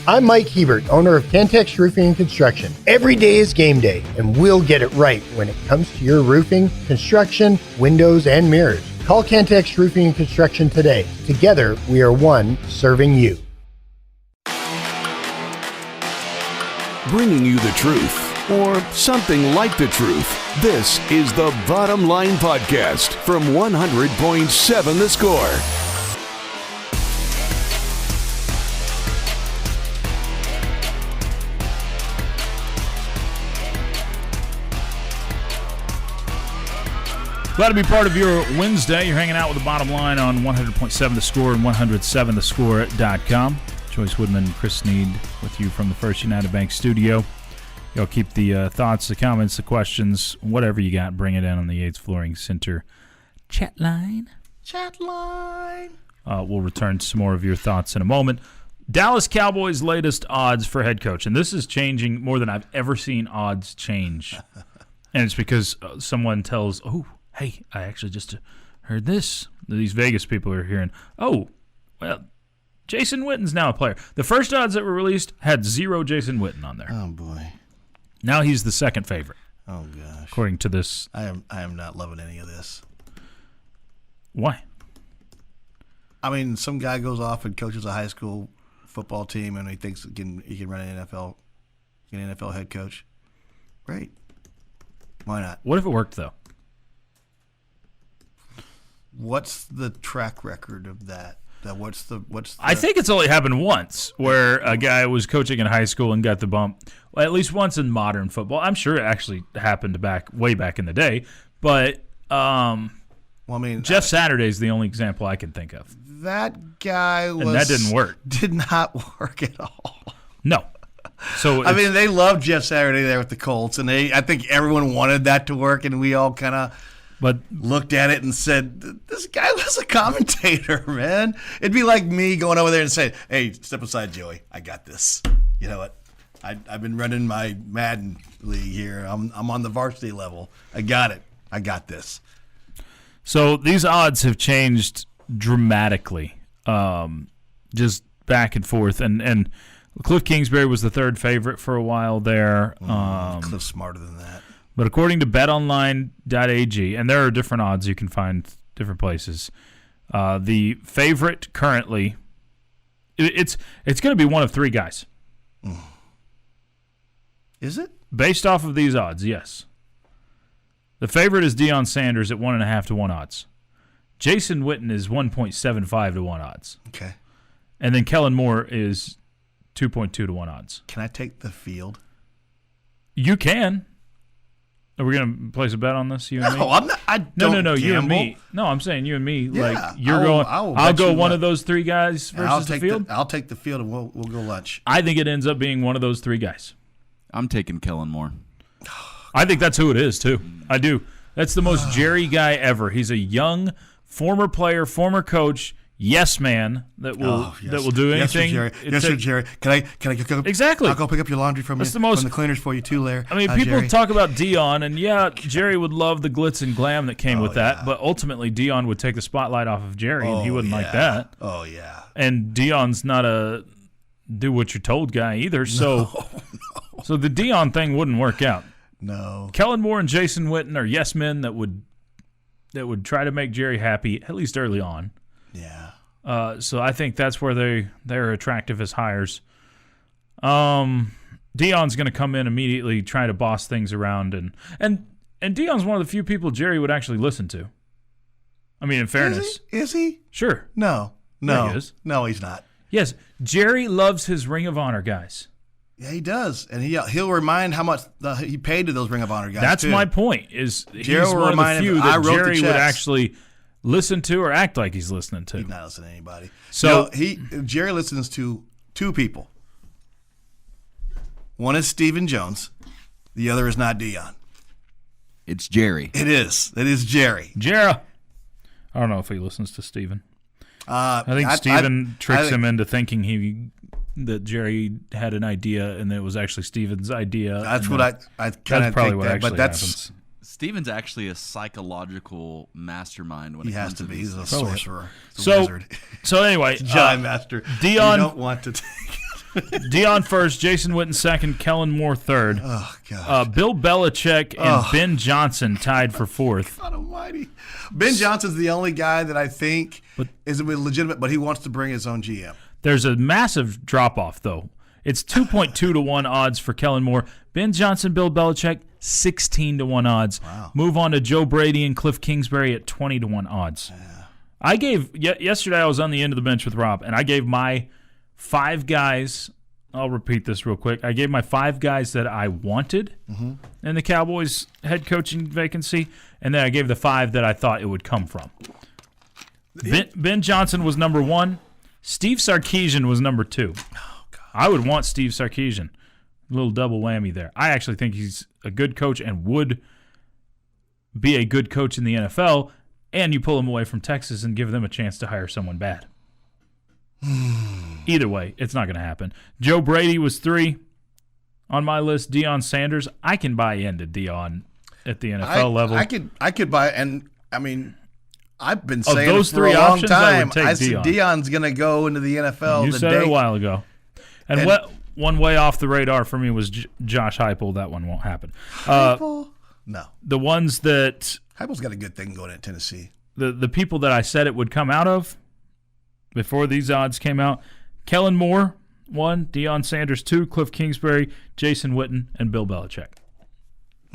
I'm Mike Hebert, owner of Cantex Roofing and Construction. Every day is game day, and we'll get it right when it comes to your roofing, construction, windows, and mirrors. Call Cantex Roofing and Construction today. Together, we are one serving you. Bringing you the truth, or something like the truth. This is the Bottom Line Podcast from 100.7 The Score. Glad to be part of your Wednesday. You're hanging out with the Bottom Line on 100.7 The Score and 107thescore.com. Chois Woodman and Chris Snead with you from the First United Bank studio. Y'all keep the thoughts, the comments, the questions, whatever you got, bring it in on the Yates Flooring Center chatline. We'll return to some more of your thoughts in a moment. Dallas Cowboys' latest odds for head coach, and this is changing more than I've ever seen odds change. And it's because someone tells, hey, I actually just heard this. These Vegas people are hearing, Jason Witten's now a player. The first odds that were released had 0 Jason Witten on there. Oh, boy. Now he's the second favorite. Oh, gosh. According to this. I am not loving any of this. Why? I mean, some guy goes off and coaches a high school football team and he thinks he can run an NFL head coach. Great. Why not? What if it worked, though? What's the track record of that? What's the I think it's only happened once where a guy was coaching in high school and got the bump. Well, at least once in modern football. I'm sure it actually happened way back in the day. But Jeff Saturday's the only example I can think of. That guy and that didn't work. Did not work at all. No. So they loved Jeff Saturday there with the Colts, and I think everyone wanted that to work, and we all kind of looked at it and said, this guy was a commentator, man. It'd be like me going over there and saying, hey, step aside, Joey. I got this. You know what? I've been running my Madden league here. I'm on the varsity level. I got it. I got this. So these odds have changed dramatically, just back and forth. And Cliff Kingsbury was the third favorite for a while there. Cliff's smarter than that. But according to betonline.ag, and there are different odds you can find different places, the favorite currently, it's going to be one of 3 guys. Is it? Based off of these odds, yes. The favorite is Deion Sanders at 1.5 to 1 odds. Jason Witten is 1.75 to 1 odds. Okay. And then Kellen Moore is 2.2 to 1 odds. Can I take the field? You can. Are we going to place a bet on this, you and me? No, I'm not. No, gamble. you and me. No, I'm saying you and me. Yeah, like you're going. I'll go one of those 3 guys versus the field. I'll take the field and we'll go lunch. I think it ends up being one of those 3 guys. I'm taking Kellen Moore. I think that's who it is too. I do. That's the most Jerry guy ever. He's a young former player, former coach, yes man that will do anything. Yes, sir, Jerry. Can I go? Exactly. I'll go pick up your laundry from the cleaners for you too, Larry. I mean, people talk about Deion, and Jerry would love the glitz and glam that came with that, but ultimately Deion would take the spotlight off of Jerry, and he wouldn't like that. Oh yeah. And Deion's not a do what you're told guy either, so so the Deion thing wouldn't work out. No. Kellen Moore and Jason Witten are yes men that would try to make Jerry happy, at least early on. Yeah. So I think that's where they're attractive as hires. Deion's going to come in immediately trying to boss things around, and Deion's one of the few people Jerry would actually listen to. I mean, in fairness. Is he? Sure. No. Yeah, he is. No, he's not. Yes, Jerry loves his Ring of Honor guys. Yeah, he does, and he'll remind how much he paid to those Ring of Honor guys. That's my point. He's one of the few that Jerry would actually listen to or act like he's listening to. He's not listening to anybody. So Jerry listens to 2 people. One is Stephen Jones. The other is not Deion. It's Jerry. It is. It is Jerry. Jerry. I don't know if he listens to Stephen. I think Stephen tricks him into thinking that Jerry had an idea and it was actually Stephen's idea. That's what I kind of think that, but that's happens. Stephen's actually a psychological mastermind when he it has comes to to be. these He's a things. sorcerer. He's a wizard. So anyway, Jedi master. Deion. You don't want to take it. Deion first, Jason Witten second, Kellen Moore third. Oh, God. Bill Belichick and Ben Johnson tied for fourth. God almighty. Ben Johnson's the only guy that I think is legitimate, but he wants to bring his own GM. There's a massive drop-off, though. It's 2.2 to 1 odds for Kellen Moore. Ben Johnson, Bill Belichick, 16 to 1 odds. Wow. Move on to Joe Brady and Cliff Kingsbury at 20 to 1 odds. Yeah. I gave yesterday I was on the end of the bench with Rob, and I gave my 5 guys. I'll repeat this real quick. I gave my 5 guys that I wanted in the Cowboys head coaching vacancy, and then I gave the 5 that I thought it would come from. Ben Johnson was number 1. Steve Sarkisian was number 2. Oh, God. I would want Steve Sarkisian. A little double whammy there. I actually think he's a good coach and would be a good coach in the NFL, and you pull him away from Texas and give them a chance to hire someone bad. Either way, it's not going to happen. Joe Brady was 3 on my list. Deion Sanders, I can buy into Deion at the NFL level. I could buy, and I mean, I've been saying those it for 3 a long options, time. I said Deion's going to go into the NFL. You said it a while ago. And what one way off the radar for me was Josh Heupel. That one won't happen. Heupel? No. The ones that Heupel's got a good thing going at Tennessee. The people that I said it would come out of before these odds came out, Kellen Moore, 1, Deion Sanders, 2, Cliff Kingsbury, Jason Witten, and Bill Belichick.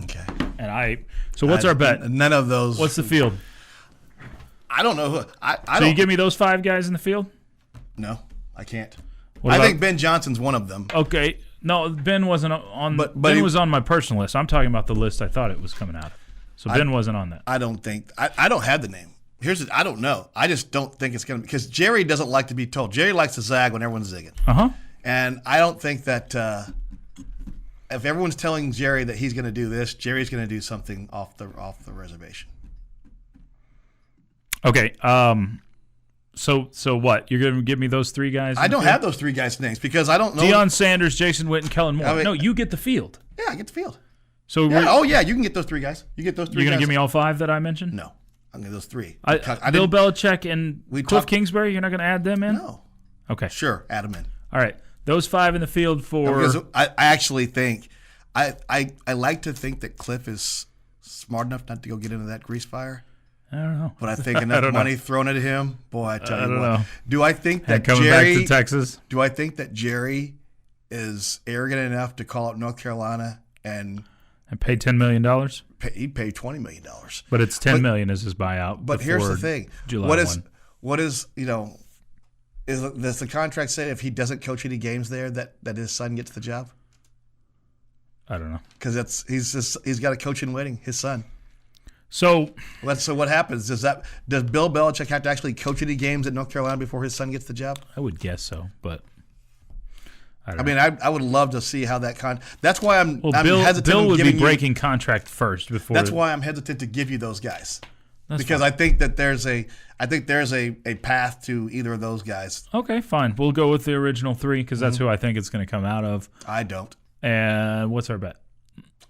Okay. And so what's our bet? None of those. What's the field? I don't know who. I So don't. you give me those 5 guys in the field? No, I can't. What I about- think Ben Johnson's one of them. Okay. No, Ben wasn't on. But Ben he was on my personal list. I'm talking about the list I thought it was coming out of. So Ben wasn't on that. I don't think. I don't have the name. I don't know. I just don't think it's going to be, because Jerry doesn't like to be told. Jerry likes to zag when everyone's zigging. And I don't think that if everyone's telling Jerry that he's going to do this, Jerry's going to do something off the reservation. Okay. So what? You're going to give me those 3 guys? I don't have those 3 guys' names because I don't know. Deion Sanders, Jason Witten, Kellen Moore. No, you get the field. Yeah, I get the field. So yeah, you can get those 3 guys. You get those 3 guys. You're going to give me all 5 that I mentioned? No. I'm going to those 3. Bill Belichick and Cliff Kingsbury, you're not going to add them in? No. Okay. Sure, add them in. All right. Those 5 in the field for... Because I actually think, I like to think that Cliff is smart enough not to go get into that grease fire. I don't know. But I think enough money thrown at him, boy, I tell you what. know. Do I think that coming Jerry... back to Texas? Do I think that Jerry is arrogant enough to call up North Carolina and pay $10 million? He'd pay $20 million. But it's $10 million is his buyout. But here's the thing. July what is does the contract say if he doesn't coach any games there that his son gets the job? I don't know. Because he's got a coach in waiting, his son. So what happens? Does Bill Belichick have to actually coach any games at North Carolina before his son gets the job? I would guess so, but I mean, I would love to see how that That's why I'm hesitant. Bill would giving be breaking contract first before. That's why I'm hesitant to give you those guys because fine. I think that there's a path to either of those guys. Okay, fine. We'll go with the original 3 because that's who I think it's going to come out of. I don't. And what's our bet?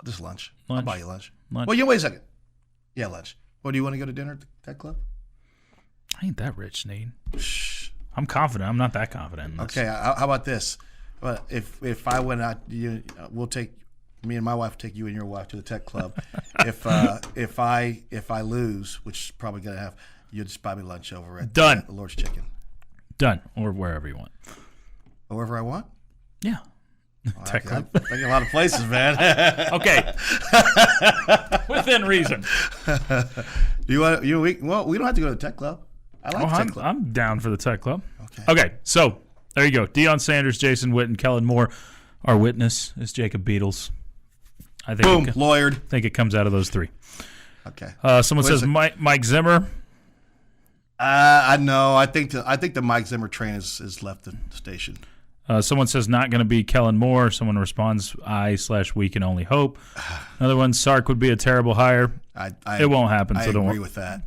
Just lunch. Lunch. I'll buy you lunch. Lunch. Well, wait a second. Yeah, lunch. Well, do you want to go to dinner at that club? I ain't that rich, Snead. Shh. I'm confident. I'm not that confident in this. Okay, how about this? Well, if I went out, we'll take me and my wife take you and your wife to the tech club. if I lose, which is probably gonna have, you'll just buy me lunch over at Done. The Lord's Chicken. Done, or wherever you want. Wherever I want. Yeah. Tech club. I think a lot of places, man. Okay. Within reason. We don't have to go to the tech club. I like the tech club. I'm down for the tech club. Okay. So there you go. Deion Sanders, Jason Witten, Kellen Moore. Our witness is Jacob Beatles. I think Boom, lawyered. I think it comes out of those 3. Okay. Someone says Mike Zimmer. I know. I think the Mike Zimmer train has left the station. Someone says not going to be Kellen Moore. Someone responds, we can only hope. Another one, Sark would be a terrible hire. It won't happen. I so don't agree with that.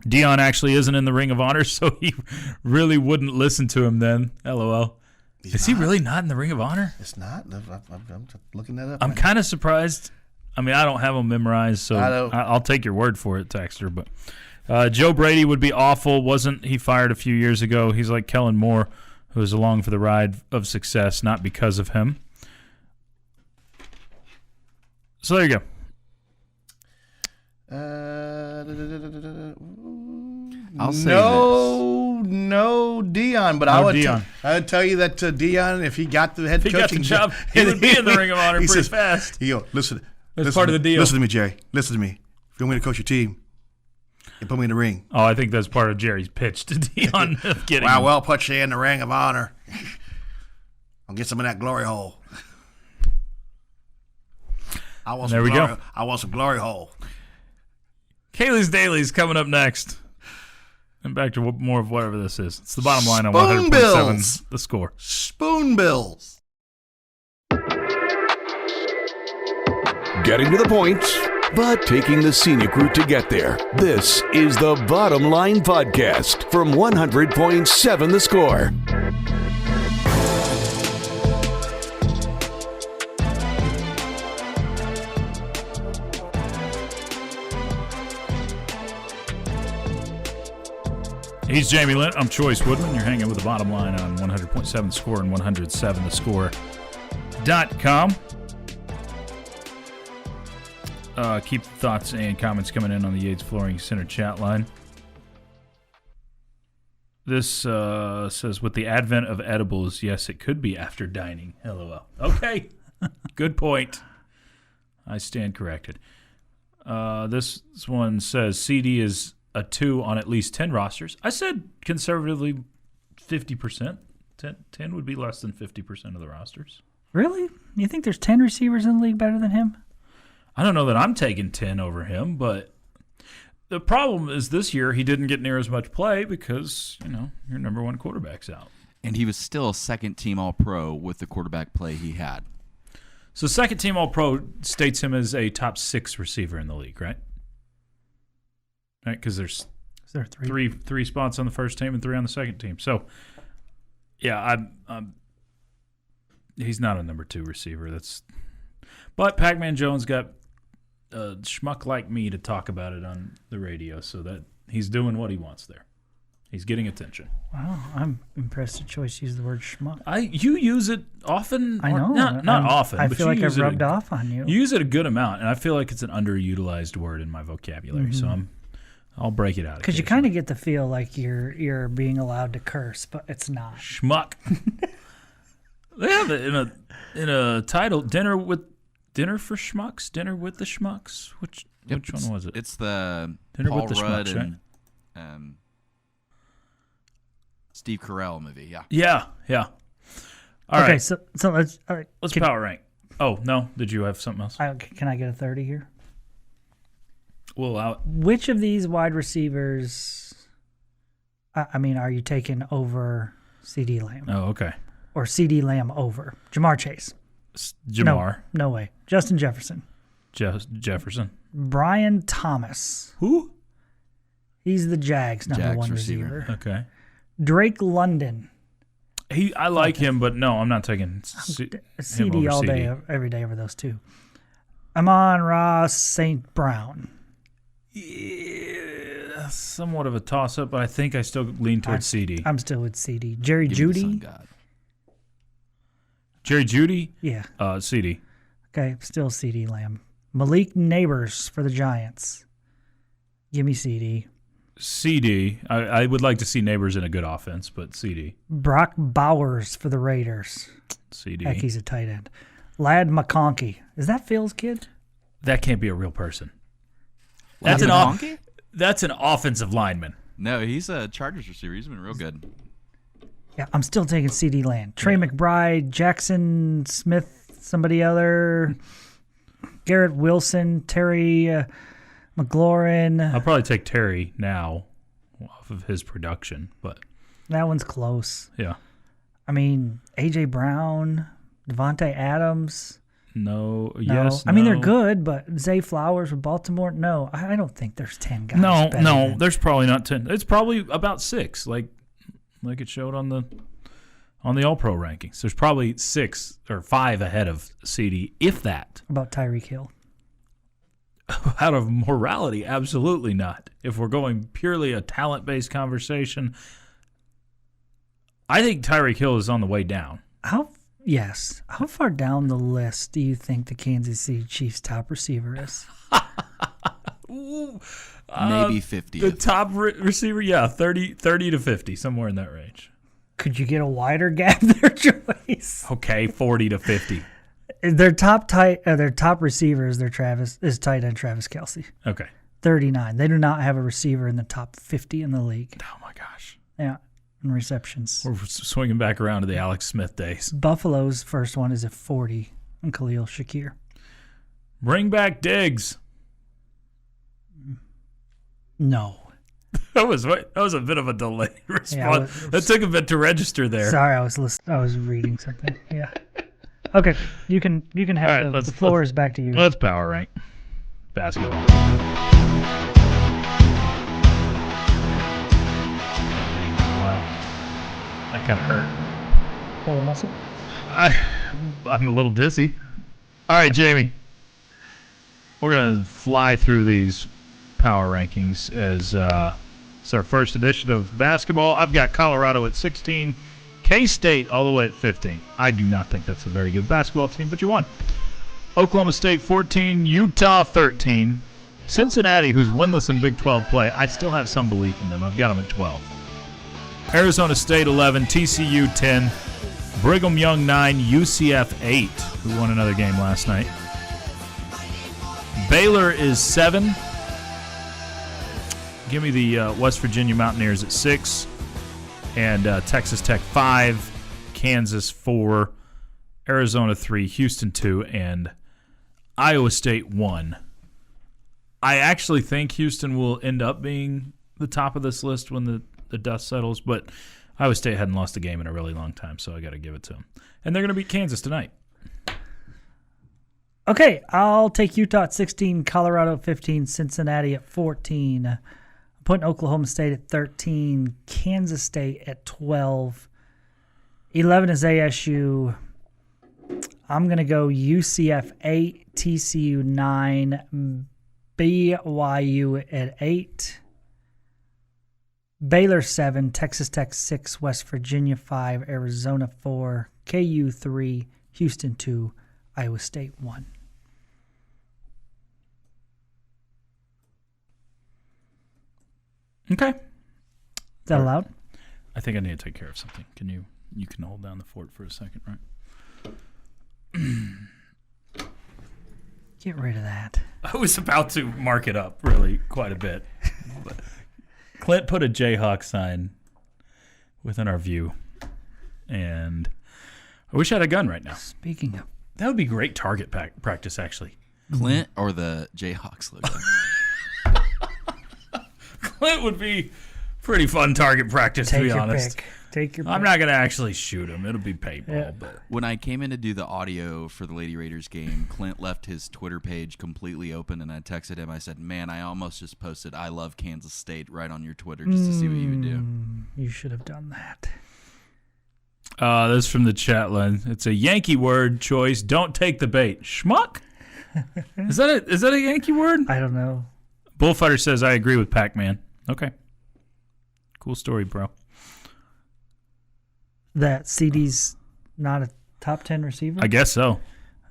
Deion actually isn't in the Ring of Honor, so he really wouldn't listen to him then. LOL. Is he really not in the Ring of Honor? It's not. I'm looking that up. I'm kind of surprised. I mean, I don't have them memorized, so I'll take your word for it, Texter. But Joe Brady would be awful. Wasn't he fired a few years ago? He's like Kellen Moore. who is along for the ride of success, not because of him. So there you go. I'll say no Dion, but I would tell you that Dion, if he got the head coaching job, he would be in the Ring of Honor pretty fast. Listen, that's part of the deal. Listen to me, Jerry. Listen to me. If you want me to coach your team, you put me in the ring. Oh, I think that's part of Jerry's pitch to Dion. Well, we'll put you in the Ring of Honor. I'll get some of that glory hole. I want some glory hole. Kaylee's Daily is coming up next. And back to more of whatever this is. It's the bottom line on 100.7 The Score. Spoonbills. Getting to the point, but taking the scenic route to get there. This is the Bottom Line Podcast from 100.7 The Score. He's Jamie Lent. I'm Chois Woodman. You're hanging with the bottom line on 100.7 The Score and 107thescore.com. Keep the thoughts and comments coming in on the Yates Flooring Center chat line. This says, with the advent of edibles, yes, it could be after dining. LOL. Okay. Good point. I stand corrected. This one says, CeeDee is a 2 on at least 10 rosters. I said conservatively 50%. 10 would be less than 50% of the rosters. Really? You think there's 10 receivers in the league better than him? I don't know that I'm taking 10 over him, but the problem is this year he didn't get near as much play because, your number one quarterback's out. And he was still a second-team All-Pro with the quarterback play he had. So second-team All-Pro states him as a top 6 receiver in the league, right? Right, because there's three spots on the first team and 3 on the second team. So, yeah, he's not a number 2 receiver. But Pac-Man Jones got a schmuck like me to talk about it on the radio, so that he's doing what he wants there. He's getting attention. Wow, I'm impressed that Choice used the word schmuck. You use it often. I know. Not often. I but feel like I've rubbed off on you. You use it a good amount, and I feel like it's an underutilized word in my vocabulary. So I'll break it out. Because you kind of get the feel like you're being allowed to curse, but it's not. Schmuck. They have it in a title, Dinner for Schmucks, Dinner with the Schmucks. Which one was it? It's the Dinner Paul with the Rudd Schmucks, and Steve Carell movie. Yeah. All right. So let's power rank. Oh no, did you have something else? Can I get a 30 here? Well, which of these wide receivers? Are you taking over CeeDee Lamb? Oh, okay. Or CeeDee Lamb over Jamar Chase? Jamar. No way. Justin Jefferson. Jefferson. Brian Thomas. Who? He's the Jags number 1 receiver. Okay. Drake London. I like him, but no, I'm not taking CeeDee all day, every day over those two. Amon-Ra St. Brown. Yeah, somewhat of a toss-up, but I think I still lean towards CeeDee. I'm still with CeeDee. Jerry Jeudy. Jerry Jeudy? Yeah. CeeDee. Okay, still CeeDee Lamb. Malik Neighbors for the Giants. Give me CeeDee. CeeDee. I would like to see Neighbors in a good offense, but CeeDee. Brock Bowers for the Raiders. CeeDee. Heck, he's a tight end. Lad McConkey. Is that Phil's kid? That can't be a real person. That's That's an offensive lineman. No, he's a Chargers receiver. He's been real good. Yeah, I'm still taking CeeDee Lamb. Trey McBride, Jackson Smith, somebody other, Garrett Wilson, Terry McLaurin. I'll probably take Terry now off of his production, but that one's close. Yeah. A.J. Brown, Devontae Adams. No. Yes. No. They're good, but Zay Flowers with Baltimore. No, I don't think there's 10 guys. No. There's probably not 10. It's probably about 6, like it showed on the All-Pro rankings. There's probably 6 or 5 ahead of CeeDee, if that. About Tyreek Hill. Out of morality, absolutely not. If we're going purely a talent-based conversation, I think Tyreek Hill is on the way down. How far down the list do you think the Kansas City Chiefs top receiver is? Maybe 50. The top receiver, yeah, 30 to 50, somewhere in that range. Could you get a wider gap there, Choice? Okay, 40 to 50. Their top receiver is tight end Travis Kelce. Okay. 39. They do not have a receiver in the top 50 in the league. Oh, my gosh. Yeah, in receptions. We're swinging back around to the Alex Smith days. Buffalo's first one is at 40, and Khalil Shakir. Bring back Diggs. No. That was a bit of a delayed response. Yeah, that took a bit to register there. Sorry, I was reading something. Yeah. Okay, you can have the floor is back to you. Let's power rank basketball. Wow, that kind of hurt. Pull a muscle. I'm a little dizzy. All right, Jamie, we're gonna fly through these power rankings as it's our first edition of basketball. I've got Colorado at 16, K-State all the way at 15. I do not think that's a very good basketball team, but you won. Oklahoma State 14, Utah 13, Cincinnati, who's winless in Big 12 play. I still have some belief in them. I've got them at 12. Arizona State 11, TCU 10, Brigham Young 9, UCF 8, who won another game last night. Baylor is 7. Give me the West Virginia Mountaineers at 6, and Texas Tech 5, Kansas 4, Arizona 3, Houston 2, and Iowa State 1. I actually think Houston will end up being the top of this list when the dust settles, but Iowa State hadn't lost a game in a really long time, so I got to give it to them. And they're going to beat Kansas tonight. Okay, I'll take Utah at 16, Colorado at 15, Cincinnati at 14. I'm putting Oklahoma State at 13, Kansas State at 12. 11 is ASU. I'm going to go UCF 8, TCU 9, BYU at 8. Baylor 7, Texas Tech 6, West Virginia 5, Arizona 4, KU 3, Houston 2, Iowa State 1. Okay. Is that allowed? I think I need to take care of something. You can hold down the fort for a second, right? Get rid of that. I was about to mark it up really quite a bit. But Clint put a Jayhawk sign within our view, and I wish I had a gun right now. Speaking of, that would be great target practice, actually. Clint or the Jayhawks logo? Clint would be pretty fun target practice, to be honest. Pick. Take your pick. I'm not going to actually shoot him. It'll be paintball. Yeah. But When I came in to do the audio for the Lady Raiders game, Clint left his Twitter page completely open, and I texted him. I said, man, I almost just posted I love Kansas State right on your Twitter just to see what you would do. You should have done that. this is from the chat line. It's a Yankee word choice. Don't take the bait. Schmuck? Is that a Yankee word? I don't know. Bullfighter says, I agree with Pac-Man. Okay. Cool story, bro. That CeeDee's not a top 10 receiver? I guess so.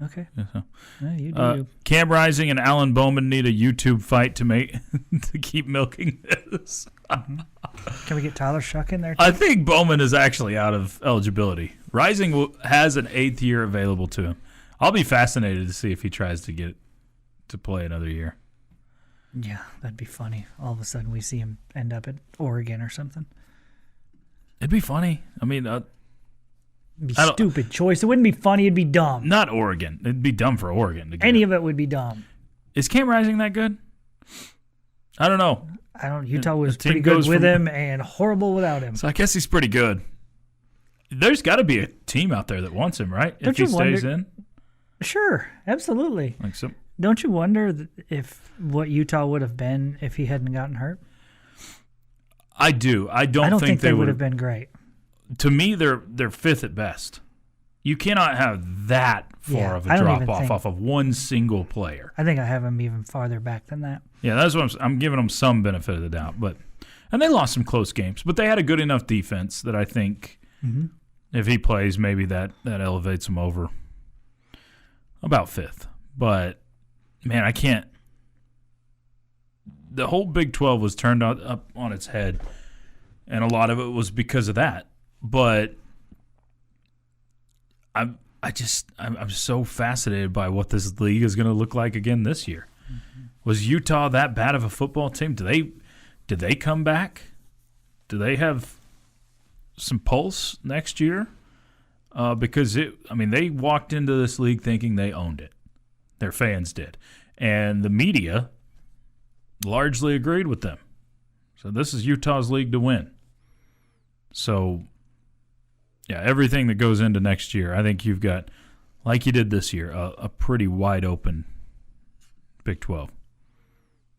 Okay. Yeah, so. Yeah, you do. Cam Rising and Alan Bowman need a YouTube fight to keep milking this. Can we get Tyler Shuck in there, too? I think Bowman is actually out of eligibility. Rising has an 8th year available to him. I'll be fascinated to see if he tries to get to play another year. Yeah, that'd be funny. All of a sudden we see him end up at Oregon or something. It'd be funny. I mean, It'd be stupid choice. It wouldn't be funny. It'd be dumb. Not Oregon. It'd be dumb for Oregon to get Any it. of it would be dumb. Is Cam Rising that good? I don't know. Utah was The team pretty good goes with from- him and horrible without him. So I guess he's pretty good. There's got to be a team out there that wants him, right? Don't if he you stays wonder- in. Sure, absolutely. Like some. Don't you wonder if what Utah would have been if he hadn't gotten hurt? I do. I don't think they would would have been great. To me, they're 5th at best. You cannot have that far of a I don't drop even off think- off of one single player. I think I have him even farther back than that. Yeah, that's what I'm giving them some benefit of the doubt. And they lost some close games, but they had a good enough defense that I think Mm-hmm. If he plays, maybe that elevates him over about 5th. But, man, I can't. The whole Big 12 was turned up on its head, and a lot of it was because of that. But I'm so fascinated by what this league is going to look like again this year. Mm-hmm. Was Utah that bad of a football team? Did they come back? Do they have some pulse next year? Because they walked into this league thinking they owned it. Their fans did, and the media largely agreed with them. So this is Utah's league to win. So, yeah, everything that goes into next year, I think you've got, like you did this year, a pretty wide open Big 12.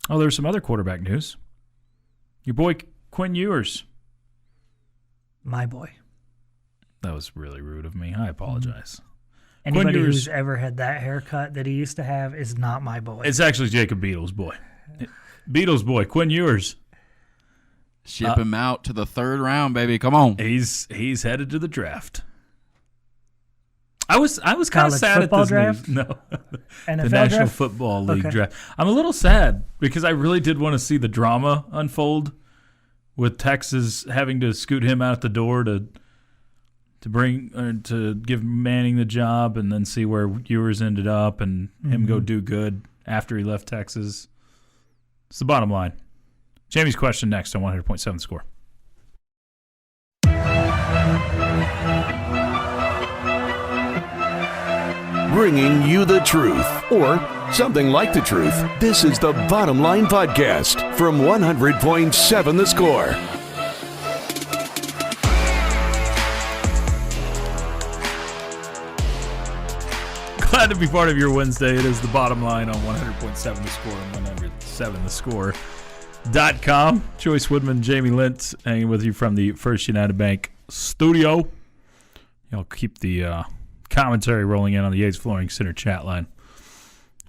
Oh, there's some other quarterback news. Your boy Quinn Ewers. My boy. That was really rude of me. I apologize. Anybody who's ever had that haircut that he used to have is not my boy. It's actually Jacob Beadle's boy. Beadle's boy, Quinn Ewers. Ship him out to the 3rd round, baby. Come on. He's headed to the draft. I was kind of College sad at football this draft? news. No, NFL the National draft? Football League Okay. draft. I'm a little sad because I really did want to see the drama unfold with Texas having to scoot him out the door to give Manning the job, and then see where Ewers ended up and him go do good after he left Texas. It's the bottom line. Jamie's question next on 100.7 The Score. Bringing you the truth, or something like the truth. This is the Bottom Line Podcast from 100.7 The Score. Glad to be part of your Wednesday. It is the bottom line on 100.7 The Score and 107thescore.com. Chois Woodman, Jamie Lentz, hanging with you from the First United Bank studio. I'll keep the commentary rolling in on the Yates Flooring Center chat line.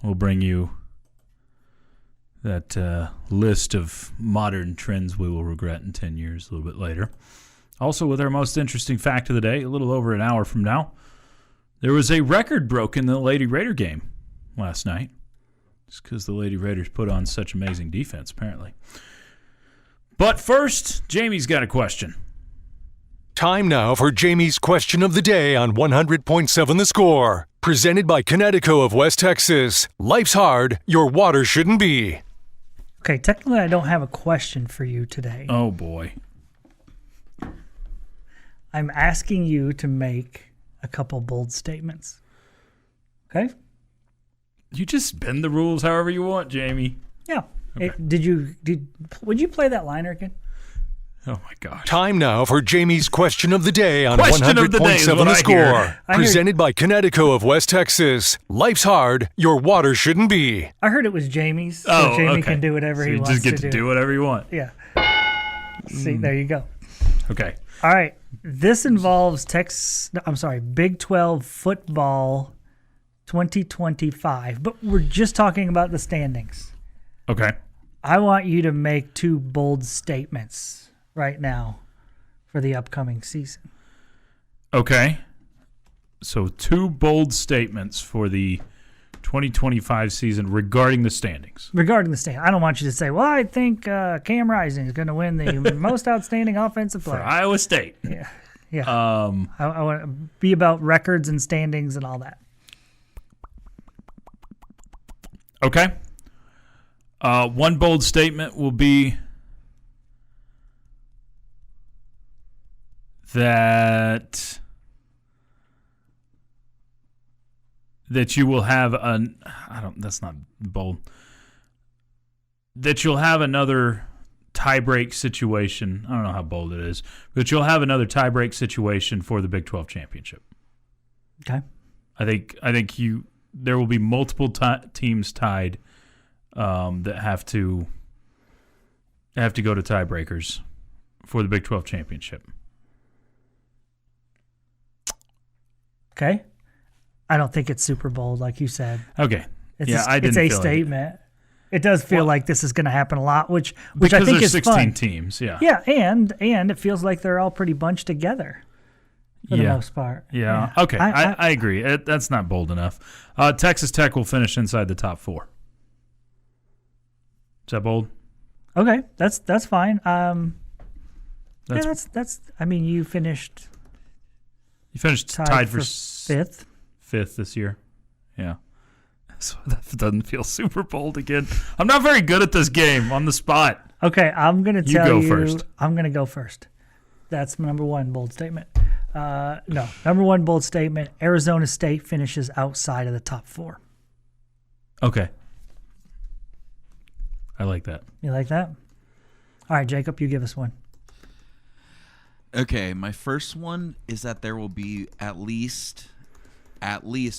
We'll bring you that list of modern trends we will regret in 10 years a little bit later. Also, with our most interesting fact of the day, a little over an hour from now, there was a record broken in the Lady Raider game last night. It's because the Lady Raiders put on such amazing defense, apparently. But first, Jamie's got a question. Time now for Jamie's question of the day on 100.7 The Score. Presented by Connecticut of West Texas. Life's hard, your water shouldn't be. Okay, technically I don't have a question for you today. Oh, boy. I'm asking you to make a couple bold statements. Okay? You just bend the rules however you want, Jamie. Yeah. Okay. Would you play that liner again? Oh, my gosh. Time now for Jamie's question of the day on Question of the day is 100.7 what The I Score. hear. Presented by Connecticut of West Texas. Life's hard, your water shouldn't be. I heard it was Jamie's, so Oh, Jamie okay. can do whatever So he you wants just get to to do whatever you want. Yeah. See, there you go. Okay. All right. This involves Big 12 football 2025, but we're just talking about the standings. Okay. I want you to make 2 bold statements right now for the upcoming season. Okay. So 2 bold statements for the 2025 season regarding the standings. Regarding the standings. I don't want you to say, well, I think Cam Rising is going to win the most outstanding offensive For player. Iowa State. Yeah. I want to be about records and standings and all that. Okay. 1 bold statement will be that you will have that's not bold. That you'll have another tie-break situation. I don't know how bold it is, but you'll have another tie-break situation for the Big 12 championship. Okay. I think there will be multiple teams tied that have to go to tiebreakers for the Big 12 championship. Okay. I don't think it's super bold, like you said. Okay. It's I didn't it's a feel statement. It does feel like this is going to happen a lot, which I because think there's is 16 fun. teams. Yeah. Yeah, and it feels like they're all pretty bunched together. for the most part. Yeah. Okay. I agree. That's not bold enough. Texas Tech will finish inside the top 4. Is that bold? Okay, that's fine. That's. I mean, you finished. You finished tied for fifth. Fifth this year. Yeah. So that doesn't feel super bold again. I'm not very good at this game on the spot. Okay, I'm gonna tell you. You go first. I'm gonna go first. That's my number one bold statement. No, number one bold statement. Arizona State finishes outside of the top 4. Okay. I like that. You like that? All right, Jacob, you give us one. Okay, my first one is that there will be at least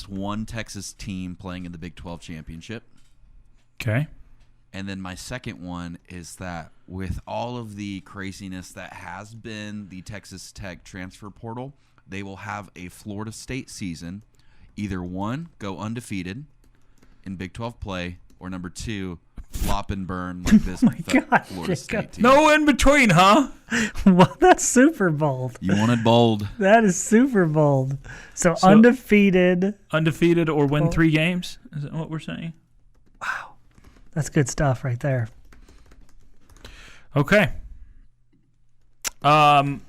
one Texas team playing in the Big 12 championship. Okay. And then my second one is that with all of the craziness that has been the Texas Tech transfer portal, they will have a Florida State season. Either one, go undefeated in Big 12 play, or number 2, flop and burn like this Florida State team. No in between, huh? Well, that's super bold. You wanted bold. That is super bold. So undefeated. Undefeated or win 3 games? Is that what we're saying? Wow. That's good stuff right there. Okay. I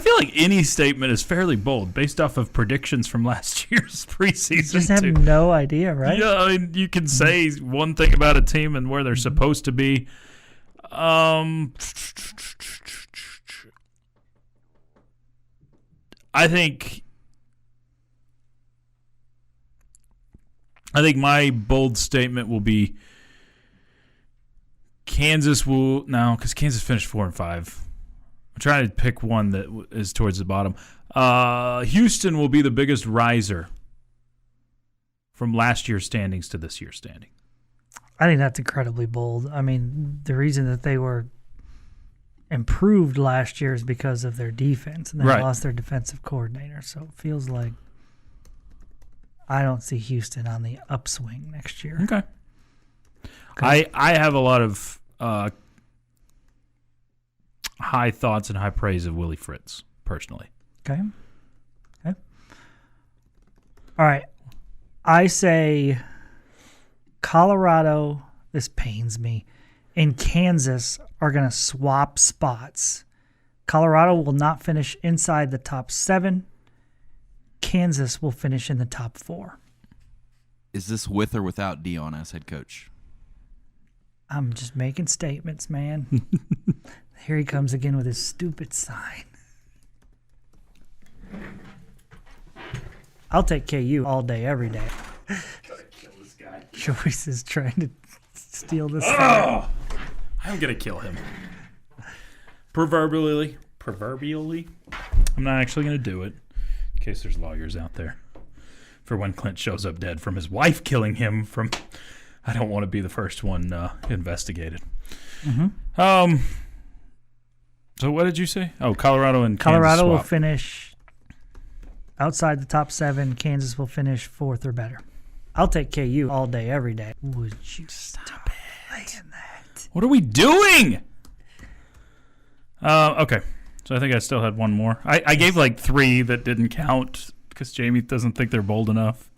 feel like any statement is fairly bold based off of predictions from last year's preseason. You just have no idea, right? Yeah, I mean, you can say one thing about a team and where they're supposed to be. I think my bold statement will be Kansas will now, because Kansas finished 4-5. I'm trying to pick one that is towards the bottom. Houston will be the biggest riser from last year's standings to this year's standing. I think that's incredibly bold. I mean, the reason that they were improved last year is because of their defense, and they lost their defensive coordinator. So it feels like I don't see Houston on the upswing next year. Okay. I have a lot of high thoughts and high praise of Willie Fritz, personally. Okay. All right. I say Colorado, this pains me, and Kansas are going to swap spots. Colorado will not finish inside the top 7. Kansas will finish in the top 4. Is this with or without Dion as head coach? I'm just making statements, man. Here he comes again with his stupid sign. I'll take KU all day, every day. Gotta kill this guy. Choice is trying to steal this. Oh, I'm gonna kill him. Proverbially. I'm not actually gonna do it, in case there's lawyers out there. For when Clint shows up dead from his wife killing him from. I don't want to be the first one investigated. Mm-hmm. So what did you say? Oh, Colorado and Colorado Kansas will swap. finish outside the top 7. Kansas will finish 4th or better. I'll take KU all day, every day. Would you stop playing that? What are we doing? Okay. So I think I still had one more. I gave like 3 that didn't count because Jamie doesn't think they're bold enough.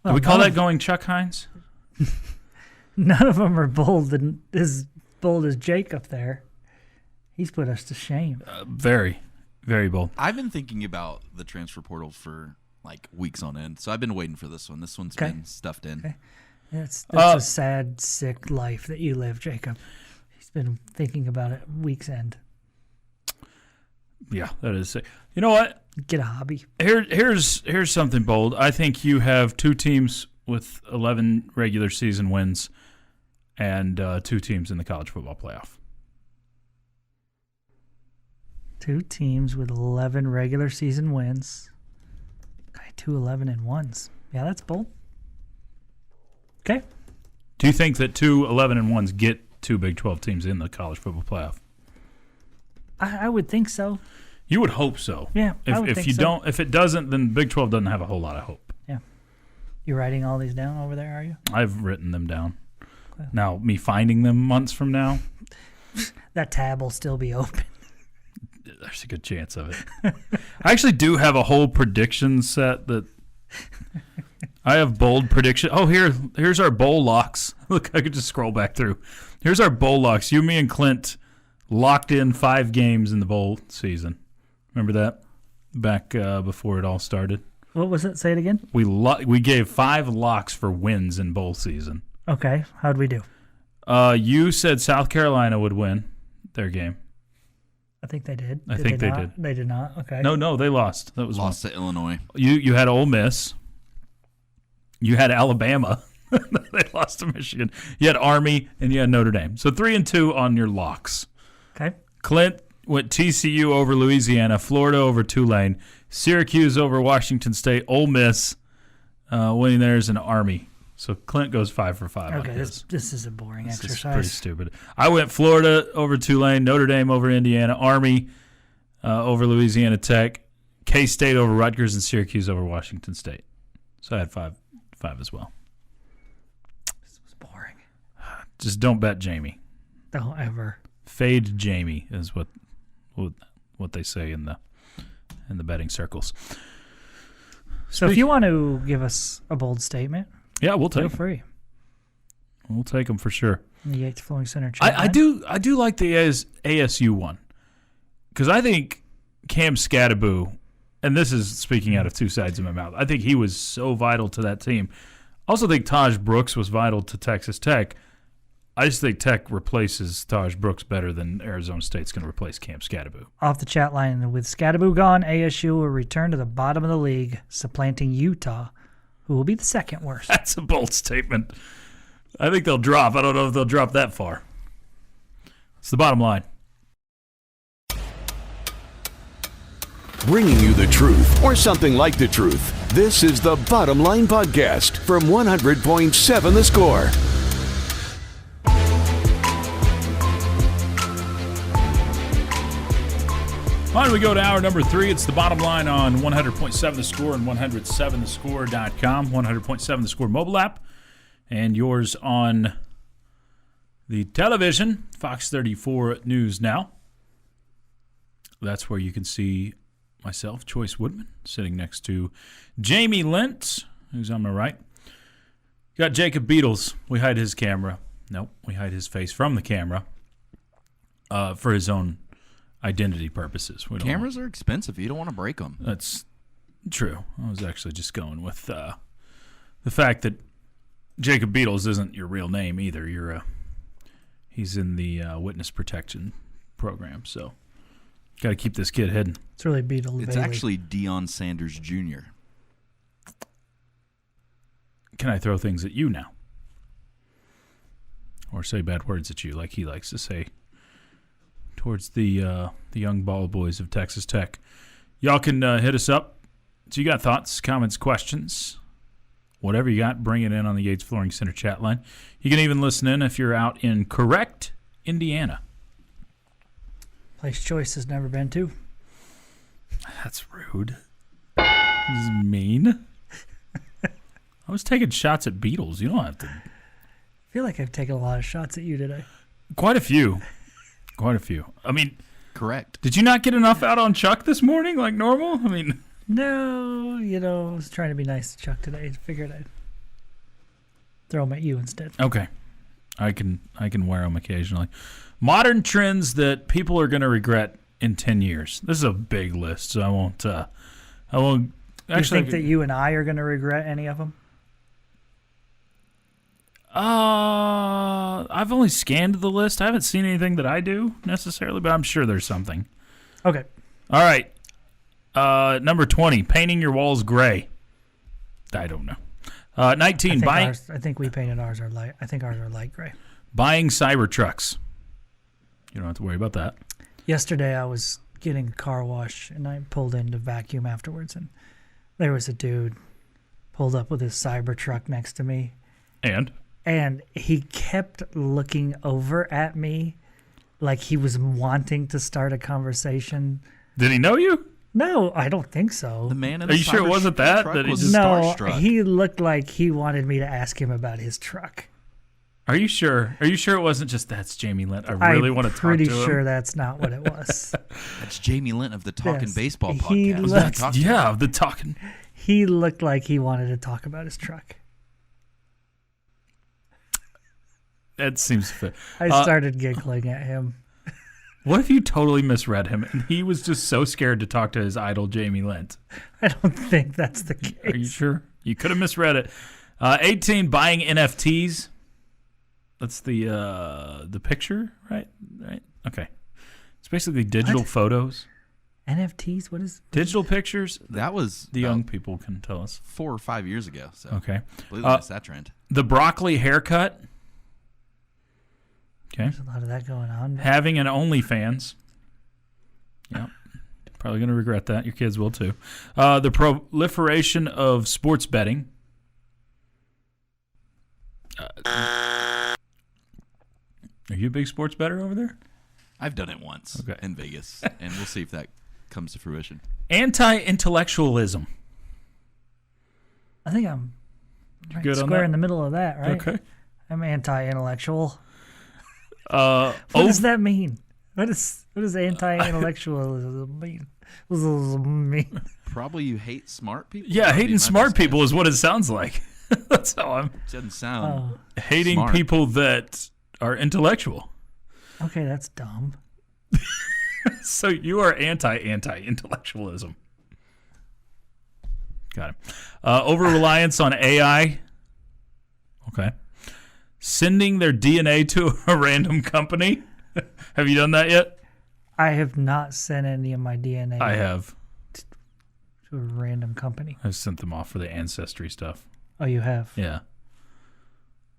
Well, Do we call that going Chuck Hines? None of them are bold and as bold as Jacob there. He's put us to shame. Very, very bold. I've been thinking about the transfer portal for like weeks on end, so I've been waiting for this one. This one's been stuffed in. Okay. That's a sad, sick life that you live, Jacob. He's been thinking about it week's end. Yeah, that is sick. You know what? Get a hobby. Here's something bold. I think you have 2 teams with 11 regular season wins and 2 teams in the college football playoff. 2 teams with 11 regular season wins. Okay, 2 11-1s. Yeah, that's bold. Okay. Do you think that 2 11-1s get 2 Big 12 teams in the college football playoff? I would think so. You would hope so. Yeah, I would if think you so. don't, if it doesn't, then Big 12 doesn't have a whole lot of hope. Yeah. You writing all these down over there, are you? I've written them down. Okay. Now, me finding them months from now, that tab will still be open. There's a good chance of it. I actually do have a whole prediction set that I have bold prediction. Oh, here's our bowl locks. Look, I could just scroll back through. Here's our bowl locks. You, me, and Clint locked in 5 games in the bowl season. Remember that? Back before it all started. What was it? Say it again. We gave 5 locks for wins in bowl season. Okay. How'd we do? You said South Carolina would win their game. I think they did. I think they did. They did not. Okay. No, they lost. That was Lost to Illinois. You had Ole Miss. You had Alabama. They lost to Michigan. You had Army, and you had Notre Dame. So 3-2 on your locks. Okay. Clint went TCU over Louisiana, Florida over Tulane, Syracuse over Washington State, Ole Miss winning theirs, and Army. So Clint goes 5 for 5. Okay, this is a boring exercise. This is pretty stupid. I went Florida over Tulane, Notre Dame over Indiana, Army over Louisiana Tech, K-State over Rutgers, and Syracuse over Washington State. So I had 5 as well. This was boring. Just don't bet Jamie. Don't ever. Fade Jamie is what they say in the betting circles. So if you want to give us a bold statement, yeah, we'll take feel them. free. We'll take them for sure. In the Yates Flowing Center chat. I do like the ASU one because I think Cam Scattaboo, and this is speaking out of 2 sides of my mouth, I think he was so vital to that team. I also think Taj Brooks was vital to Texas Tech. I just think Tech replaces Taj Brooks better than Arizona State's going to replace Cam Scattaboo. Off the chat line, with Scattaboo gone, ASU will return to the bottom of the league, supplanting Utah, who will be the second worst. That's a bold statement. I think they'll drop. I don't know if they'll drop that far. It's the bottom line. Bringing you the truth, or something like the truth. This is the Bottom Line Podcast from 100.7 The Score. All right, we go to hour number 3. It's the bottom line on 100.7 The Score and 107thescore.com, 100.7 The Score mobile app, and yours on the television, Fox 34 News Now. That's where you can see myself, Chois Woodman, sitting next to Jamie Lentz, who's on my right. Got Jacob Beatles. We hide his camera. Nope, we hide his face from the camera for his own identity purposes. Cameras are expensive. You don't want to break them. That's true. I was actually just going with the fact that Jacob Beatles isn't your real name either. He's in the witness protection program, so got to keep this kid hidden. It's really Beatles. It's actually Deion Sanders Jr. Can I throw things at you now? Or say bad words at you like he likes to say towards the young ball boys of Texas Tech. Y'all can hit us up. So you got thoughts, comments, questions, whatever you got, bring it in on the Yates Flooring Center chat line. You can even listen in if you're out in correct Indiana. Place Choice has never been to. That's rude. This is mean. I was taking shots at Beatles. You don't have to. I feel like I've taken a lot of shots at you today. Quite a few. Quite a few. I mean, correct. Did you not get enough out on Chuck this morning like normal? I mean, no, I was trying to be nice to Chuck today. Figured I'd throw them at you instead. Okay. I can wear them occasionally. Modern trends that people are going to regret in 10 years. This is a big list, so I won't actually. You think that you and I are going to regret any of them? I've only scanned the list. I haven't seen anything that I do necessarily, but I'm sure there's something. Okay. All right. Number 20, painting your walls gray. I don't know. 19, buying. I think we painted ours are light. I think ours are light gray. Buying cyber trucks. You don't have to worry about that. Yesterday I was getting a car wash and I pulled in to vacuum afterwards, and there was a dude pulled up with his cyber truck next to me. And he kept looking over at me like he was wanting to start a conversation. Did he know you? No, I don't think so. The man in Are the you sure it wasn't that? truck That he was just no, starstruck. he looked like he wanted me to ask him about his truck. Are you sure? Are you sure it wasn't just that's Jamie Lent? I really want to talk to him. I'm pretty sure that's not what it was. That's Jamie Lent of the Talking Yes. Baseball He podcast. The talking. He looked like he wanted to talk about his truck. That seems fit. I started giggling at him. What if you totally misread him and he was just so scared to talk to his idol Jamie Lent? I don't think that's the case. Are you sure? You could have misread it. 18, buying NFTs. That's the picture, right? Right. Okay. It's basically digital photos. NFTs? What is Digital pictures? That was The young people can tell us. 4 or 5 years ago. So Okay. I believe that's that trend. The broccoli haircut. Okay. There's a lot of that going on. Having an OnlyFans. Yeah. Probably going to regret that. Your kids will too. The proliferation of sports betting. Are you a big sports bettor over there? I've done it once in Vegas, and we'll see if that comes to fruition. Anti-intellectualism. I think I'm right good on square that? in the middle of that, right? Okay. I'm anti-intellectual. What does that mean? What does anti-intellectualism mean? Probably you hate smart people. Yeah, That'd be hating my smart best guess. people is what it sounds like. That's how I'm Doesn't sound hating smart. people that are intellectual. Okay, that's dumb. So you are anti-intellectualism. Got it. Over-reliance on AI. Okay. Sending their DNA to a random company. Have you done that yet? I have not sent any of my DNA I have. to a random company. I've sent them off for the ancestry stuff. Oh, you have? Yeah.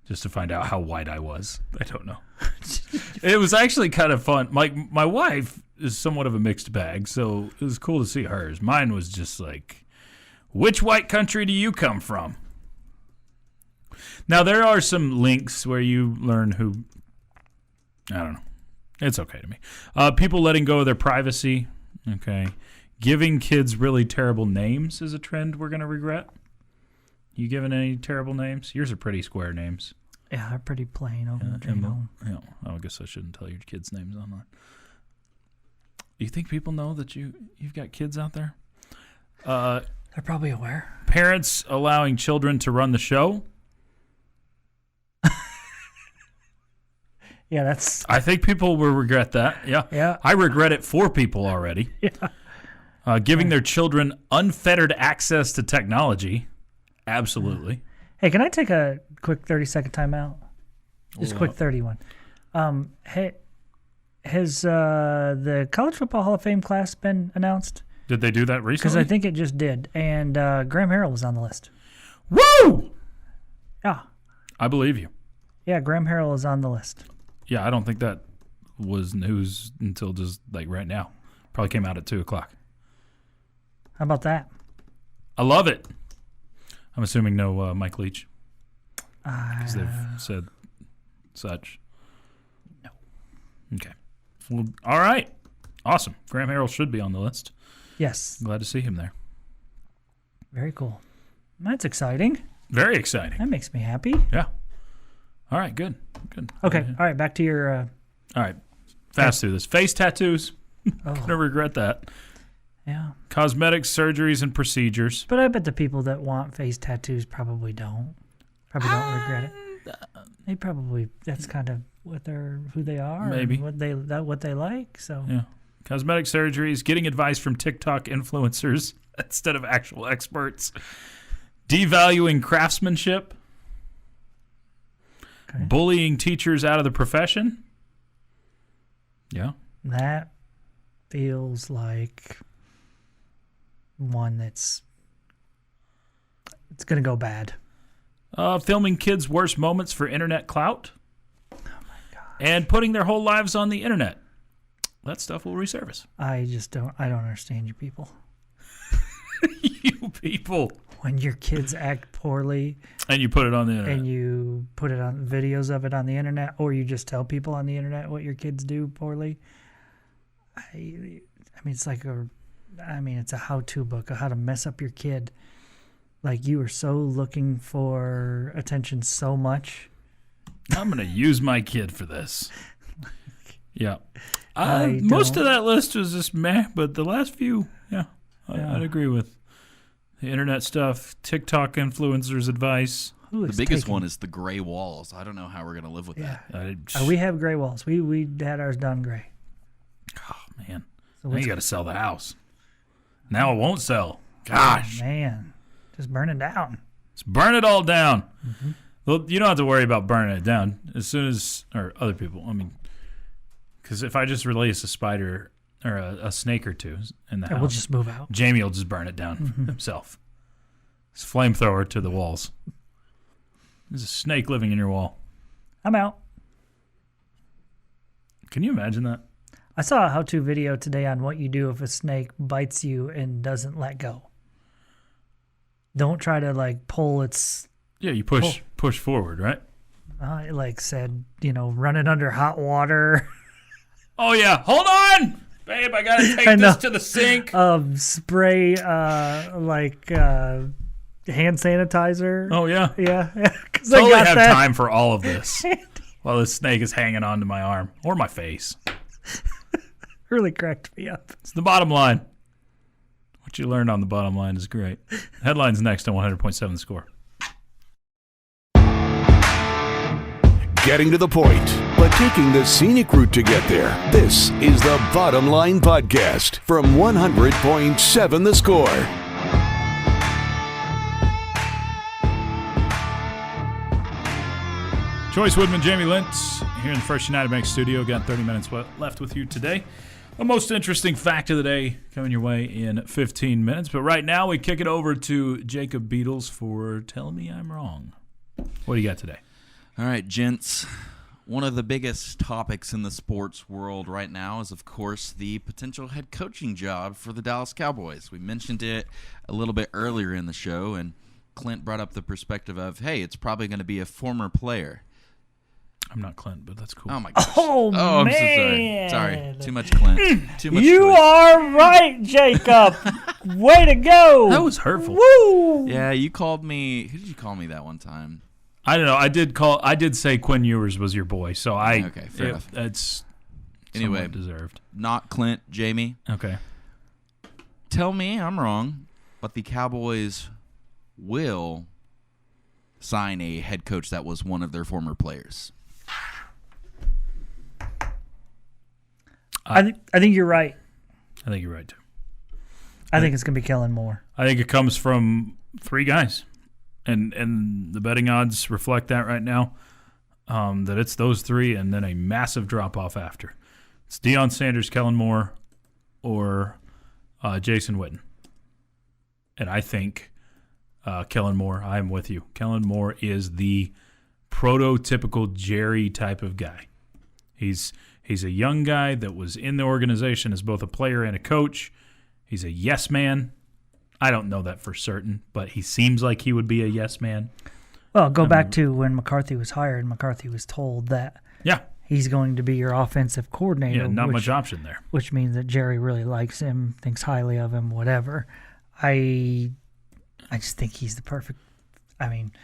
Just to find out how white I was. I don't know. It was actually kind of fun. My wife is somewhat of a mixed bag, so it was cool to see hers. Mine was just like, which white country do you come from? Now, there are some links where you learn who, I don't know. It's okay to me. People letting go of their privacy. Okay. Giving kids really terrible names is a trend we're going to regret. You giving any terrible names? Yours are pretty square names. Yeah, they're pretty plain over Yeah, I guess I shouldn't tell your kids' names online. Do you think people know that you've got kids out there? They're probably aware. Parents allowing children to run the show. Yeah, that's... I think people will regret that. Yeah. Yeah. I regret it for people already. Yeah. Giving their children unfettered access to technology. Absolutely. Hey, can I take a quick 30-second timeout? Just a quick 31. Hey, has the College Football Hall of Fame class been announced? Did they do that recently? Because I think it just did. And Graham Harrell was on the list. Woo! Yeah. I believe you. Yeah, Graham Harrell is on the list. Yeah, I don't think that was news until just like right now. Probably came out at 2:00. How about that? I love it. I'm assuming no Mike Leach. Because they've said such. No. Okay. Well, all right. Awesome. Graham Harrell should be on the list. Yes. Glad to see him there. Very cool. That's exciting. Very exciting. That makes me happy. Yeah. All right. Good. Good. Okay. All right. Back to your... All right. Fast through this. Face tattoos. Oh. Gonna regret that. Yeah. Cosmetics, surgeries, and procedures. But I bet the people that want face tattoos probably don't. Probably don't regret it. They probably... That's kind of who they are. Maybe. And what they like. So... Yeah. Cosmetic surgeries, getting advice from TikTok influencers instead of actual experts. Devaluing craftsmanship. Okay. Bullying teachers out of the profession. Yeah. That feels like one it's going to go bad. Filming kids' worst moments for internet clout. Oh my God. And putting their whole lives on the internet. That stuff will resurface. I don't understand you people. You people. When your kids act poorly And you put it on the internet. and you put it on videos of it on the internet, or you just tell people on the internet what your kids do poorly. I mean, it's like it's a how-to book of how to mess up your kid. Like, you are so looking for attention so much I'm going to use my kid for this. Yeah. Most of that list was just meh, but the last few, I'd agree with. The internet stuff, TikTok influencers' advice. The biggest one is the gray walls. I don't know how we're going to live with that. We have gray walls. We had ours done gray. Oh, man. So now you got to sell the house. Now it won't sell. Gosh. Oh, man. Just burn it down. Just burn it all down. Mm-hmm. Well, you don't have to worry about burning it down as soon as, or other people. I mean, because if I just release a spider or a snake or two in the house, we'll just move out. Jamie will just burn it down himself. It's flamethrower to the walls. There's a snake living in your wall. I'm out. Can you imagine that? I saw a how-to video today on what you do if a snake bites you and doesn't let go. Don't try to pull its. Yeah, you push forward, right? It said, run it under hot water. Oh yeah, hold on, babe. I gotta take this to the sink. Spray hand sanitizer. Oh yeah, yeah. Totally have time for all of this while this snake is hanging onto my arm or my face. Really cracked me up. It's the bottom line. What you learned on the bottom line is great. Headlines next on 100.7 The Score. Getting to the point, but taking the scenic route to get there. This is the Bottom Line Podcast from 100.7 The Score. Chois Woodman, Jamie Lentz, here in the First United Bank studio. Got 30 minutes left with you today. The most interesting fact of the day coming your way in 15 minutes. But right now we kick it over to Jacob Beatles for Tell Me I'm Wrong. What do you got today? All right, gents. One of the biggest topics in the sports world right now is, of course, the potential head coaching job for the Dallas Cowboys. We mentioned it a little bit earlier in the show, and Clint brought up the perspective of, hey, it's probably going to be a former player. I'm not Clint, but that's cool. Oh, my gosh. Oh, I'm man. so sorry. Sorry. Too much Clint. Too much You choice. are right, Jacob. Way to go. That was hurtful. Woo. Yeah, you called me. Who did you call me that one time? I don't know. I did say Quinn Ewers was your boy, so Okay, fair enough. That's anyway deserved. Not Clint, Jamie. Okay. Tell me I'm wrong, but the Cowboys will sign a head coach that was one of their former players. I think you're right. I think you're right too. I think it's going to be Kellen Moore. I think it comes from three guys, and the betting odds reflect that right now. That it's those three, and then a massive drop off after. It's Deion Sanders, Kellen Moore, or Jason Witten. And I think Kellen Moore. I'm with you. Kellen Moore is the prototypical Jerry type of guy. He's a young guy that was in the organization as both a player and a coach. He's a yes man. I don't know that for certain, but he seems like he would be a yes man. Well, go back to when McCarthy was hired. McCarthy was told that he's going to be your offensive coordinator. Yeah, not much option there. Which means that Jerry really likes him, thinks highly of him, whatever. I just think he's the perfect.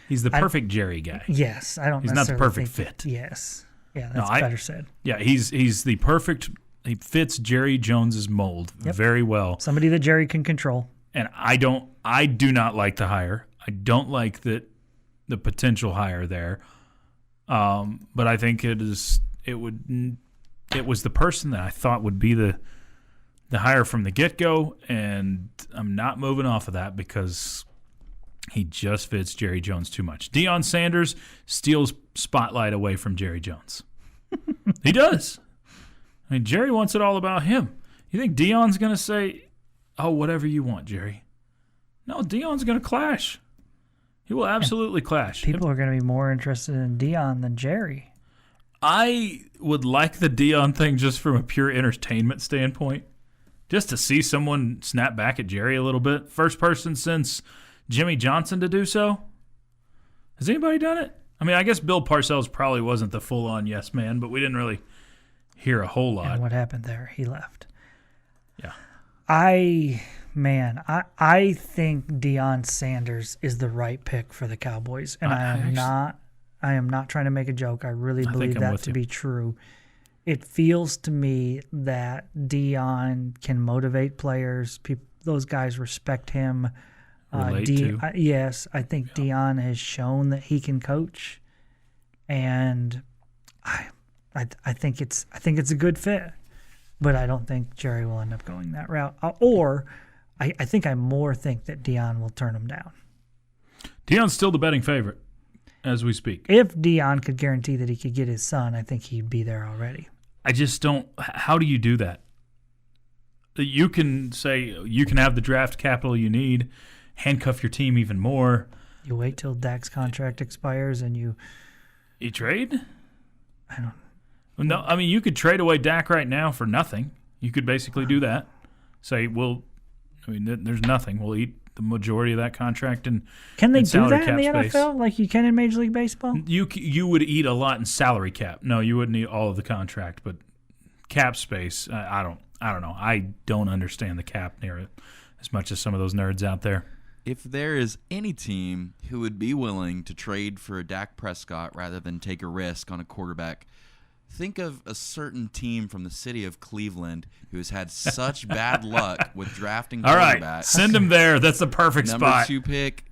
He's the perfect Jerry guy. Yes, I don't. He's not the perfect fit. Yes, yeah, that's better said. Yeah, he's the perfect. He fits Jerry Jones's mold very well. Somebody that Jerry can control. And I do not like the hire. I don't like the potential hire there. But I think it was the person that I thought would be the hire from the get-go, and I'm not moving off of that because he just fits Jerry Jones too much. Deion Sanders steals spotlight away from Jerry Jones. He does. Jerry wants it all about him. You think Deion's going to say, oh, whatever you want, Jerry? No, Deion's going to clash. He will absolutely clash. People are going to be more interested in Deion than Jerry. I would like the Deion thing just from a pure entertainment standpoint. Just to see someone snap back at Jerry a little bit. First person since Jimmy Johnson to do so. Has anybody done it? I guess Bill Parcells probably wasn't the full-on yes man, but we didn't really hear a whole lot. And what happened there? He left. Yeah. I think Deion Sanders is the right pick for the Cowboys, and I am not I am not trying to make a joke. I really I believe think I'm that with to you. be true. It feels to me that Dion can motivate players. Those guys respect him. Relate to. Yes, I think Dion has shown that he can coach, and I think it's a good fit. But I don't think Jerry will end up going that route. Or I think that Dion will turn him down. Dion's still the betting favorite as we speak. If Dion could guarantee that he could get his son, I think he'd be there already. I just don't. How do you do that? You can say you can have the draft capital you need, handcuff your team even more. You wait till Dak's contract expires and you trade? I don't. No, I mean, you could trade away Dak right now for nothing. You could basically do that. Say, there's nothing. We'll eat the majority of that contract. And can they do salary that in the cap space. NFL like you can in Major League Baseball? You would eat a lot in salary cap. No, you wouldn't eat all of the contract, but cap space. I don't know. I don't understand the cap near as much as some of those nerds out there. If there is any team who would be willing to trade for a Dak Prescott rather than take a risk on a quarterback, think of a certain team from the city of Cleveland who has had such bad luck with drafting All quarterbacks. right, send them there. That's the perfect Number spot. 2 pick,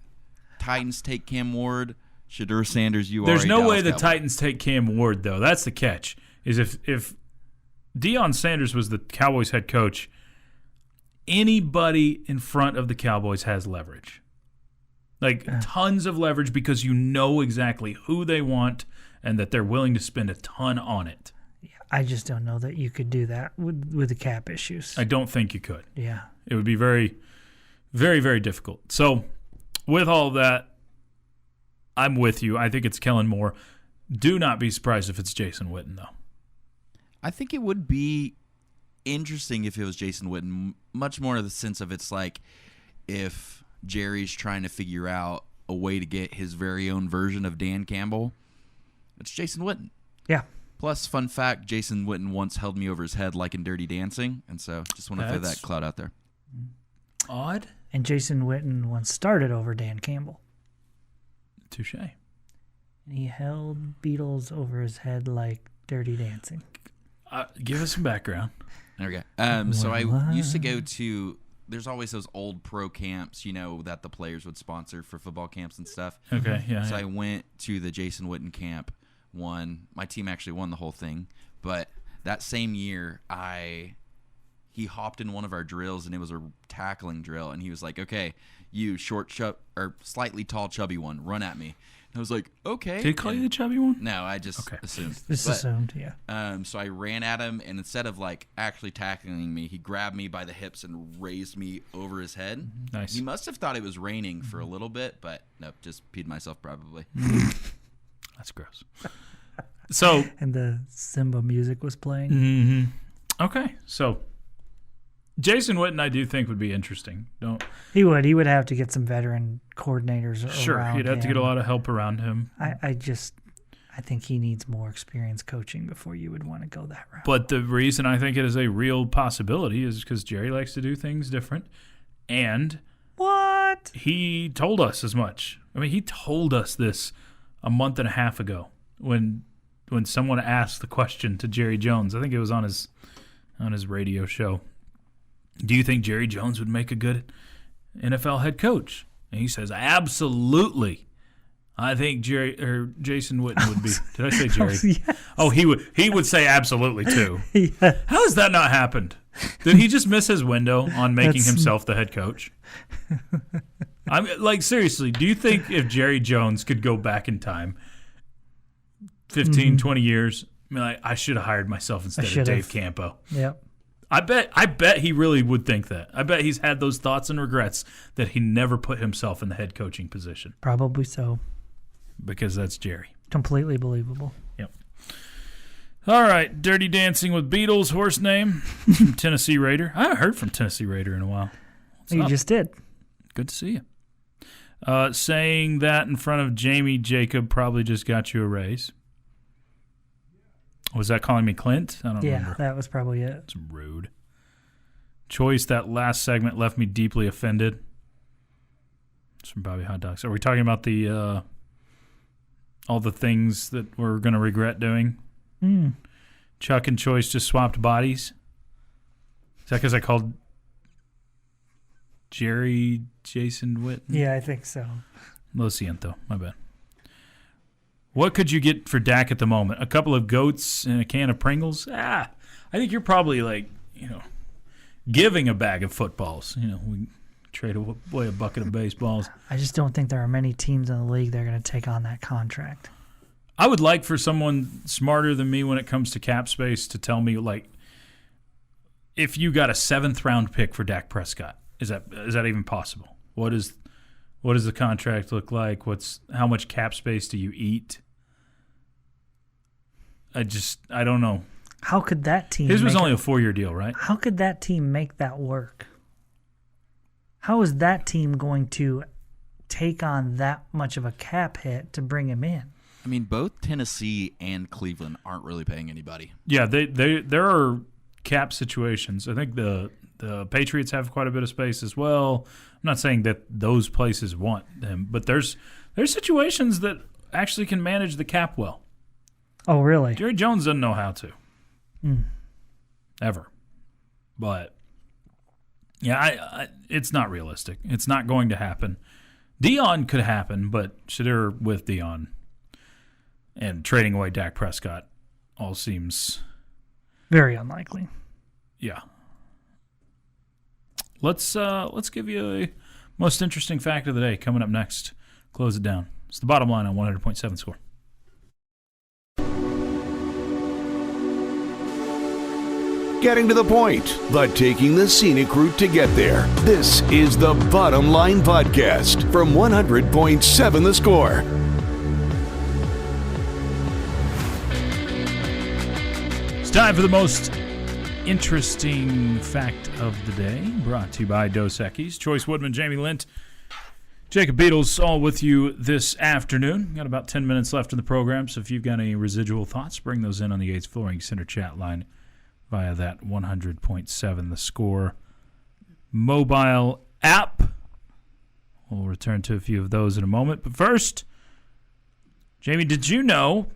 Titans take Cam Ward. Shadur Sanders, There's no Dallas way the Cowboys. Titans take Cam Ward, though. That's the catch. Is if Deion Sanders was the Cowboys head coach, anybody in front of the Cowboys has leverage. Like tons of leverage because you know exactly who they want and that they're willing to spend a ton on it. I just don't know that you could do that with the cap issues. I don't think you could. Yeah. It would be very, very, very difficult. So with all of that, I'm with you. I think it's Kellen Moore. Do not be surprised if it's Jason Witten, though. I think it would be interesting if it was Jason Witten, much more in the sense of it's like if Jerry's trying to figure out a way to get his very own version of Dan Campbell, it's Jason Witten. Yeah. Plus, fun fact, Jason Witten once held me over his head like in Dirty Dancing, and so just want to throw that clout out there. Odd. And Jason Witten once started over Dan Campbell. Touche. And he held Beatles over his head like Dirty Dancing. Give us some background. There we go. So I used to go to, there's always those old pro camps, that the players would sponsor for football camps and stuff. Okay, yeah. So I went to the Jason Witten camp. My team actually won the whole thing, but that same year he hopped in one of our drills and it was a tackling drill, and he was like, "Okay, you short, or slightly tall, chubby one, run at me." And I was like, "Okay." Did he call you the chubby one? No, I just assumed. Assumed, yeah. So I ran at him, and instead of actually tackling me, he grabbed me by the hips and raised me over his head. Nice. He must have thought it was raining for a little bit, but nope, just peed myself probably. That's gross. So and the Simba music was playing. Mm-hmm. Okay, so Jason Witten, I do think would be interesting. He would have to get some veteran coordinators around him. Sure, he'd have to get a lot of help around him. I think he needs more experience coaching before you would want to go that route. But the reason I think it is a real possibility is because Jerry likes to do things different, and what he told us as much. I mean, he told us this a month and a half ago when someone asked the question to Jerry Jones. I think it was on his radio show. Do you think Jerry Jones would make a good NFL head coach? And he says, absolutely. I think Jason Witten would be. Did I say Jerry? Yes. Oh, he would say absolutely too. Yeah. How has that not happened? Did he just miss his window on making himself the head coach? Seriously, do you think if Jerry Jones could go back in time 15, 20 years, I should have hired myself instead of Dave Campo? Yep. I bet he really would think that. I bet he's had those thoughts and regrets that he never put himself in the head coaching position. Probably so. Because that's Jerry. Completely believable. Yep. All right, Dirty Dancing with Beatles, horse name, from Tennessee Raider. I haven't heard from Tennessee Raider in a while. You just did. Good to see you. Saying that in front of Jamie Jacob probably just got you a raise. Was that calling me Clint? I don't remember. Yeah, that was probably it. It's rude. Choice, that last segment left me deeply offended. It's from Bobby Hot Dogs. Are we talking about the all the things that we're going to regret doing. Chuck and Choice just swapped bodies. Is that because I called Jerry Jason Witten? Yeah, I think so. Lo siento. My bad. What could you get for Dak at the moment? A couple of goats and a can of Pringles? I think you're probably giving a bag of footballs. We trade away a bucket of baseballs. I just don't think there are many teams in the league that are going to take on that contract. I would like for someone smarter than me when it comes to cap space to tell me, if you got a 7th-round pick for Dak Prescott, is that even possible? What does the contract look like? How much cap space do you eat? I don't know. How could that team? His was only a 4-year deal, right? How could that team make that work? How is that team going to take on that much of a cap hit to bring him in? I mean, both Tennessee and Cleveland aren't really paying anybody. Yeah, there are cap situations. I think the Patriots have quite a bit of space as well. I'm not saying that those places want them, but there's situations that actually can manage the cap well. Oh, really? Jerry Jones doesn't know how to. Ever. But, yeah, it's not realistic. It's not going to happen. Dion could happen, but Shadir with Dion and trading away Dak Prescott all seems very unlikely. Yeah. Let's give you a most interesting fact of the day coming up next. Close it down. It's the bottom line on 100.7 Score. Getting to the point, but taking the scenic route to get there. This is the Bottom Line Podcast from 100.7 The Score. It's time for the most interesting fact of the day, brought to you by Dos Equis. Chois Woodman, Jamie Lint, Jacob Beatles, all with you this afternoon. Got about 10 minutes left in the program, so if you've got any residual thoughts, bring those in on the Yates Flooring Center chat line via that 100.7 The Score mobile app. We'll return to a few of those in a moment. But first, Jamie, did you know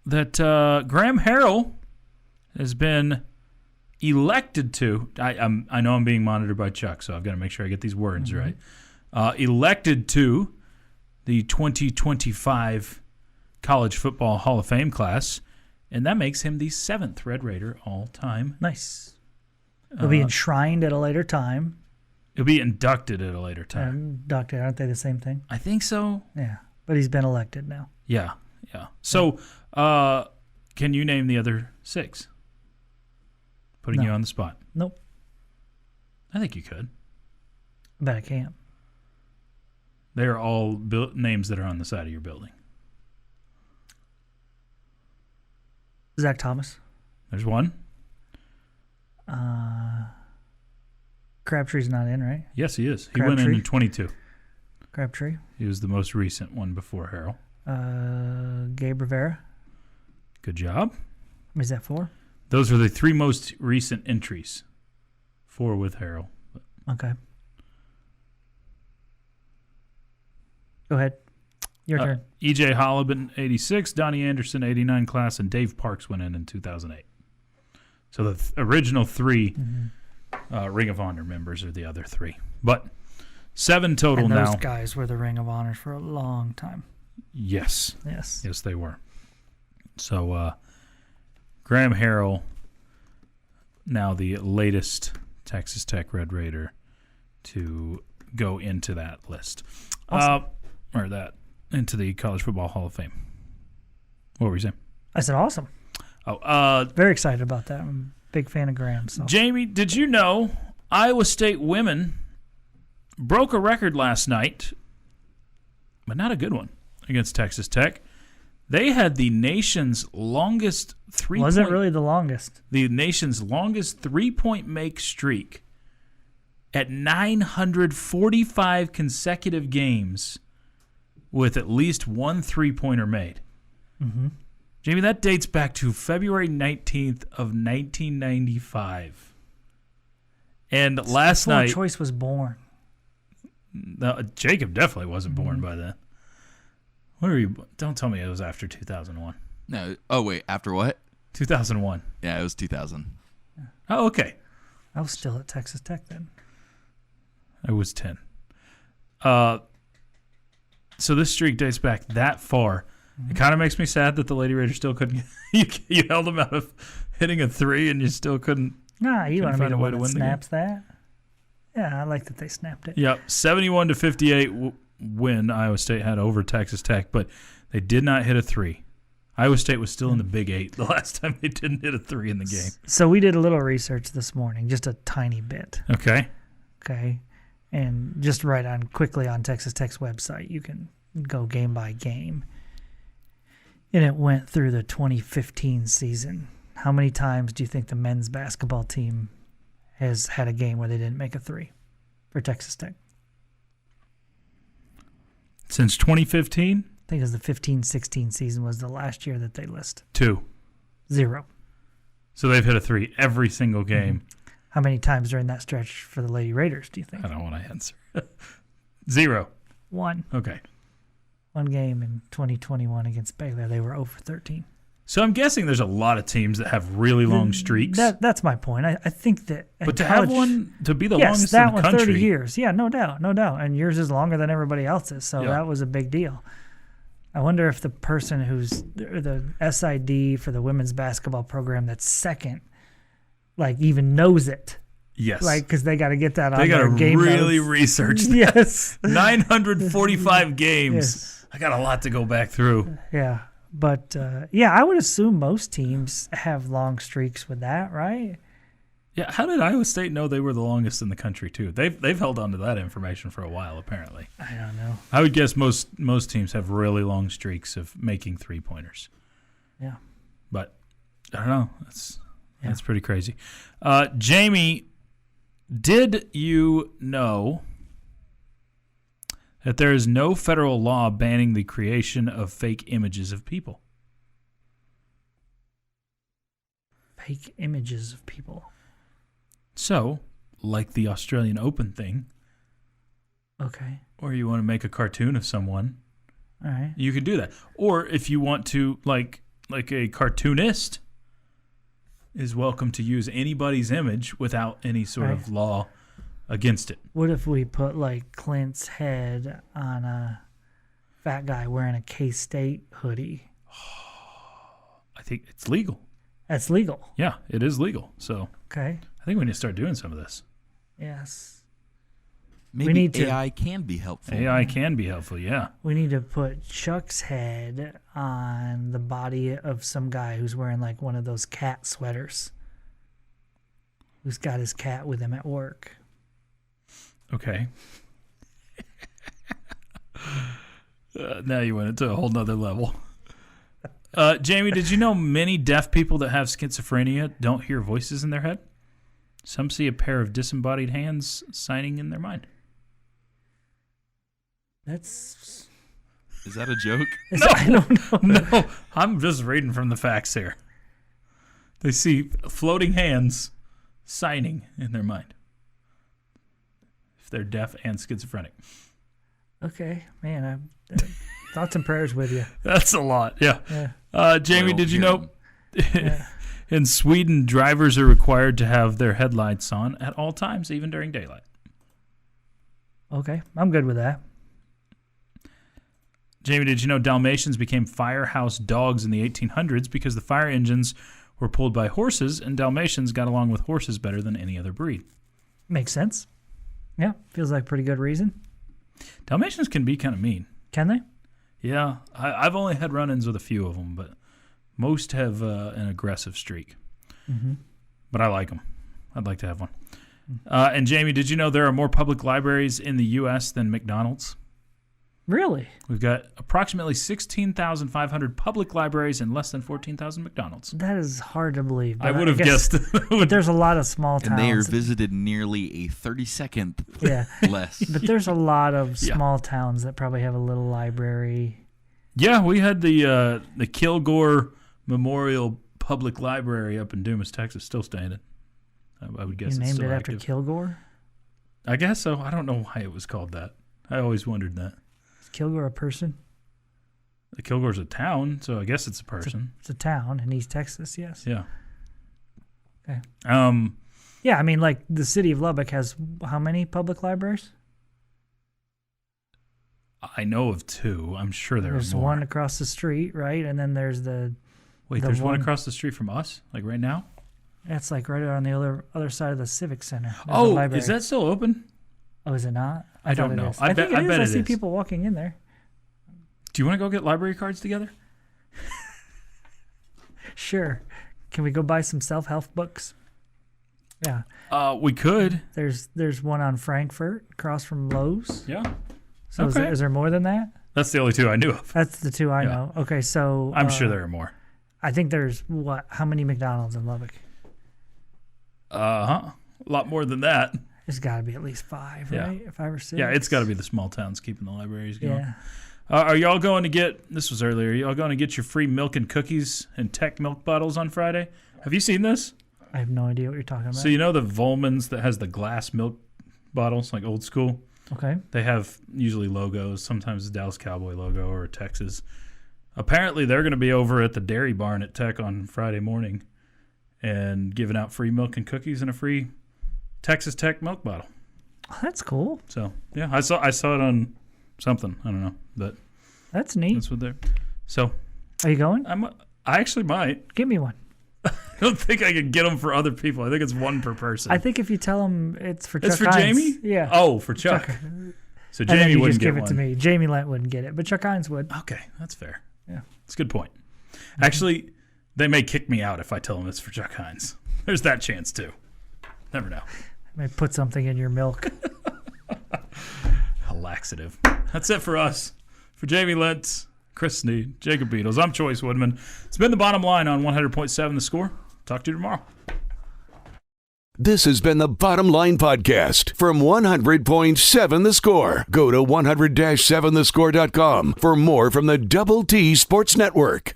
that Graham Harrell has been elected to, I know I'm being monitored by Chuck, so I've got to make sure I get these words right, elected to the 2025 College Football Hall of Fame class, and that makes him the 7th Red Raider all time. Nice. He'll be enshrined at a later time. He'll be inducted at a later time. Inducted, aren't they the same thing? I think so. Yeah, but he's been elected now. Yeah. So, can you name the other 6? Putting you on the spot. Nope. I think you could. I bet I can't. They are all names that are on the side of your building. Zach Thomas. There's one. Crabtree's not in, right? Yes, he is. He went in 22. Crabtree. He was the most recent one before Harrell. Gabe Rivera. Good job. Is that 4? Those are the 3 most recent entries. 4 with Harrell. Okay. Go ahead. Your turn. E.J. Hollibin, 86, Donnie Anderson, 89 class, and Dave Parks went in 2008. So the original 3 Ring of Honor members are the other 3. But 7 total and those now. Guys were the Ring of Honors for a long time. Yes. Yes, they were. So Graham Harrell, now the latest Texas Tech Red Raider to go into that list. Awesome. Into the College Football Hall of Fame. What were you saying? I said awesome. Very excited about that. I'm a big fan of Graham. So. Jamie, did you know Iowa State women broke a record last night, but not a good one, against Texas Tech? They had the nation's longest three-point... Was it really the longest? The nation's longest three-point make streak at 945 consecutive games with at least one three-pointer made. Mm-hmm. Jamie, that dates back to February 19th of 1995. And last night... Choice was born. No, Jacob definitely wasn't born by then. What are you? Don't tell me it was after 2001. No. Oh, wait. After what? 2001. Yeah, it was 2000. Oh, okay. I was still at Texas Tech then. I was 10. So this streak dates back that far. It kind of makes me sad that the Lady Raiders still couldn't. You held them out of hitting a 3, and you still couldn't. Nah, you couldn't want to be find the a way one to that win the game. snaps that. Yeah, I like that they snapped it. Yep, 71-58 win Iowa State had over Texas Tech, but they did not hit a 3. Iowa State was still in the Big 8 the last time they didn't hit a 3 in the game. So we did a little research this morning, just a tiny bit. Okay. Okay. And just right on quickly on Texas Tech's website, you can go game by game. And it went through the 2015 season. How many times do you think the men's basketball team has had a game where they didn't make a 3 for Texas Tech? Since 2015? I think it was the 15-16 season was the last year that they list. 2. 0. So they've hit a 3 every single game. How many times during that stretch for the Lady Raiders, do you think? I don't want to answer. 0. 1. Okay. One game in 2021 against Baylor, they were 0 for 13. So I'm guessing there's a lot of teams that have really long streaks. That's my point. I think that. But to have one to be the yes, longest that in the one, country. 30 years. Yeah, no doubt. And yours is longer than everybody else's, so Yeah. that was a big deal. I wonder if the person who's the SID for the women's basketball program that's second, like, even knows it. Yes. Like, because they got to get that on They got their to game really notes. research that. Yes. 945 games. Yes. I got a lot to go back through. Yeah. But, I would assume most teams have long streaks with that, right? Yeah, how did Iowa State know they were the longest in the country too? They've held on to that information for a while, apparently. I don't know. I would guess most teams have really long streaks of making 3-pointers. Yeah. But I don't know. That's pretty crazy. Jamie, did you know that there is no federal law banning the creation of fake images of people? Fake images of people. So, like the Australian Open thing, Okay. or you want to make a cartoon of someone, All right. you can do that. Or if you want to, like a cartoonist is welcome to use anybody's image without any sort of law against it. What if we put, like, Clint's head on a fat guy wearing a K-State hoodie? I think it's legal. That's legal. Yeah, it is legal. So Okay. I think we need to start doing some of this. Yes. Maybe need to- AI can be helpful. AI can be helpful, yeah. We need to put Chuck's head on the body of some guy who's wearing, like, one of those cat sweaters. Who's got his cat with him at work. Okay. Now you went into a whole nother level. Jamie, did you know many deaf people that have schizophrenia don't hear voices in their head? Some see a pair of disembodied hands signing in their mind. That's... Is that a joke? I don't know. No, I'm just reading from the facts here. They see floating hands signing in their mind. If they're deaf and schizophrenic. Okay. Man, thoughts and prayers with you. That's a lot, yeah. Jamie, Well, did you here- know in Sweden, drivers are required to have their headlights on at all times, even during daylight? Okay. I'm good with that. Jamie, did you know Dalmatians became firehouse dogs in the 1800s because the fire engines were pulled by horses, and Dalmatians got along with horses better than any other breed? Makes sense. Yeah. Feels like pretty good reason. Dalmatians can be kind of mean. Can they? Yeah, I've only had run-ins with a few of them, but most have an aggressive streak. Mm-hmm. But I like them. I'd like to have one. And Jamie, did you know there are more public libraries in the U.S. than McDonald's? Really? We've got approximately 16,500 public libraries and less than 14,000 McDonald's. That is hard to believe. I but would have guess- guessed. But there's a lot of small And towns. they are visited nearly a 32nd Yeah. less. But there's a lot of Yeah. small towns that probably have a little library. Yeah, we had the Kilgore Memorial Public Library up in Dumas, Texas, still standing. I would guess You it's named still it after active. Kilgore? I guess so. I don't know why it was called that. I always wondered that. Is Kilgore a person? The Kilgore's a town, so I guess it's a person. It's a town in East Texas, yes. Yeah. Okay. Yeah, I mean, like, the city of Lubbock has how many public libraries? I know of 2. I'm sure there's more. one across the street, right? And then there's the... Wait, there's one across the street from us? Like right now? That's like right on the other side of the Civic Center. Oh, is that still open? Oh, is it not? I don't know. I think it is. I see people walking in there. Do you want to go get library cards together? Sure. Can we go buy some self-help books? Yeah. We could. There's one on Frankfurt across from Lowe's. Yeah. So is there more than that? That's the only 2 I knew of. That's the 2 I know. Okay, so I'm sure there are more. I think there's how many McDonald's in Lubbock? A lot more than that. There's got to be at least 5, right? 5 or 6. Yeah, it's got to be the small towns keeping the libraries going. Yeah. Are y'all going to get? This was earlier. Are y'all going to get your free milk and cookies and tech milk bottles on Friday? Have you seen this? I have no idea what you're talking about. So you know the Volman's that has the glass milk bottles, like old school. Okay. They have usually logos. Sometimes the Dallas Cowboy logo or Texas. Apparently, they're going to be over at the Dairy Barn at Tech on Friday morning and giving out free milk and cookies and a free Texas Tech milk bottle. Oh, that's cool. So yeah, I saw it on something. I don't know, but that's neat. That's what they're. So, are you going? I actually might. Give me one. I don't think I can get them for other people. I think it's one per person. I think if you tell them it's for Chuck it's for Hines, Jamie. Yeah. Oh, for Chuck. So Jamie and then you wouldn't just give get it one. to me. Jamie Lent wouldn't get it, but Chuck Hines would. Okay, that's fair. Yeah, that's a good point. Actually, they may kick me out if I tell them it's for Chuck Hines. There's that chance too. Never know. May put something in your milk. A laxative. That's it for us. For Jamie Lentz, Chris Snead, Jacob Beatles, I'm Chois Woodman. It's been the Bottom Line on 100.7 The Score. Talk to you tomorrow. This has been the Bottom Line Podcast from 100.7 The Score. Go to 100-7thescore.com for more from the Double T Sports Network.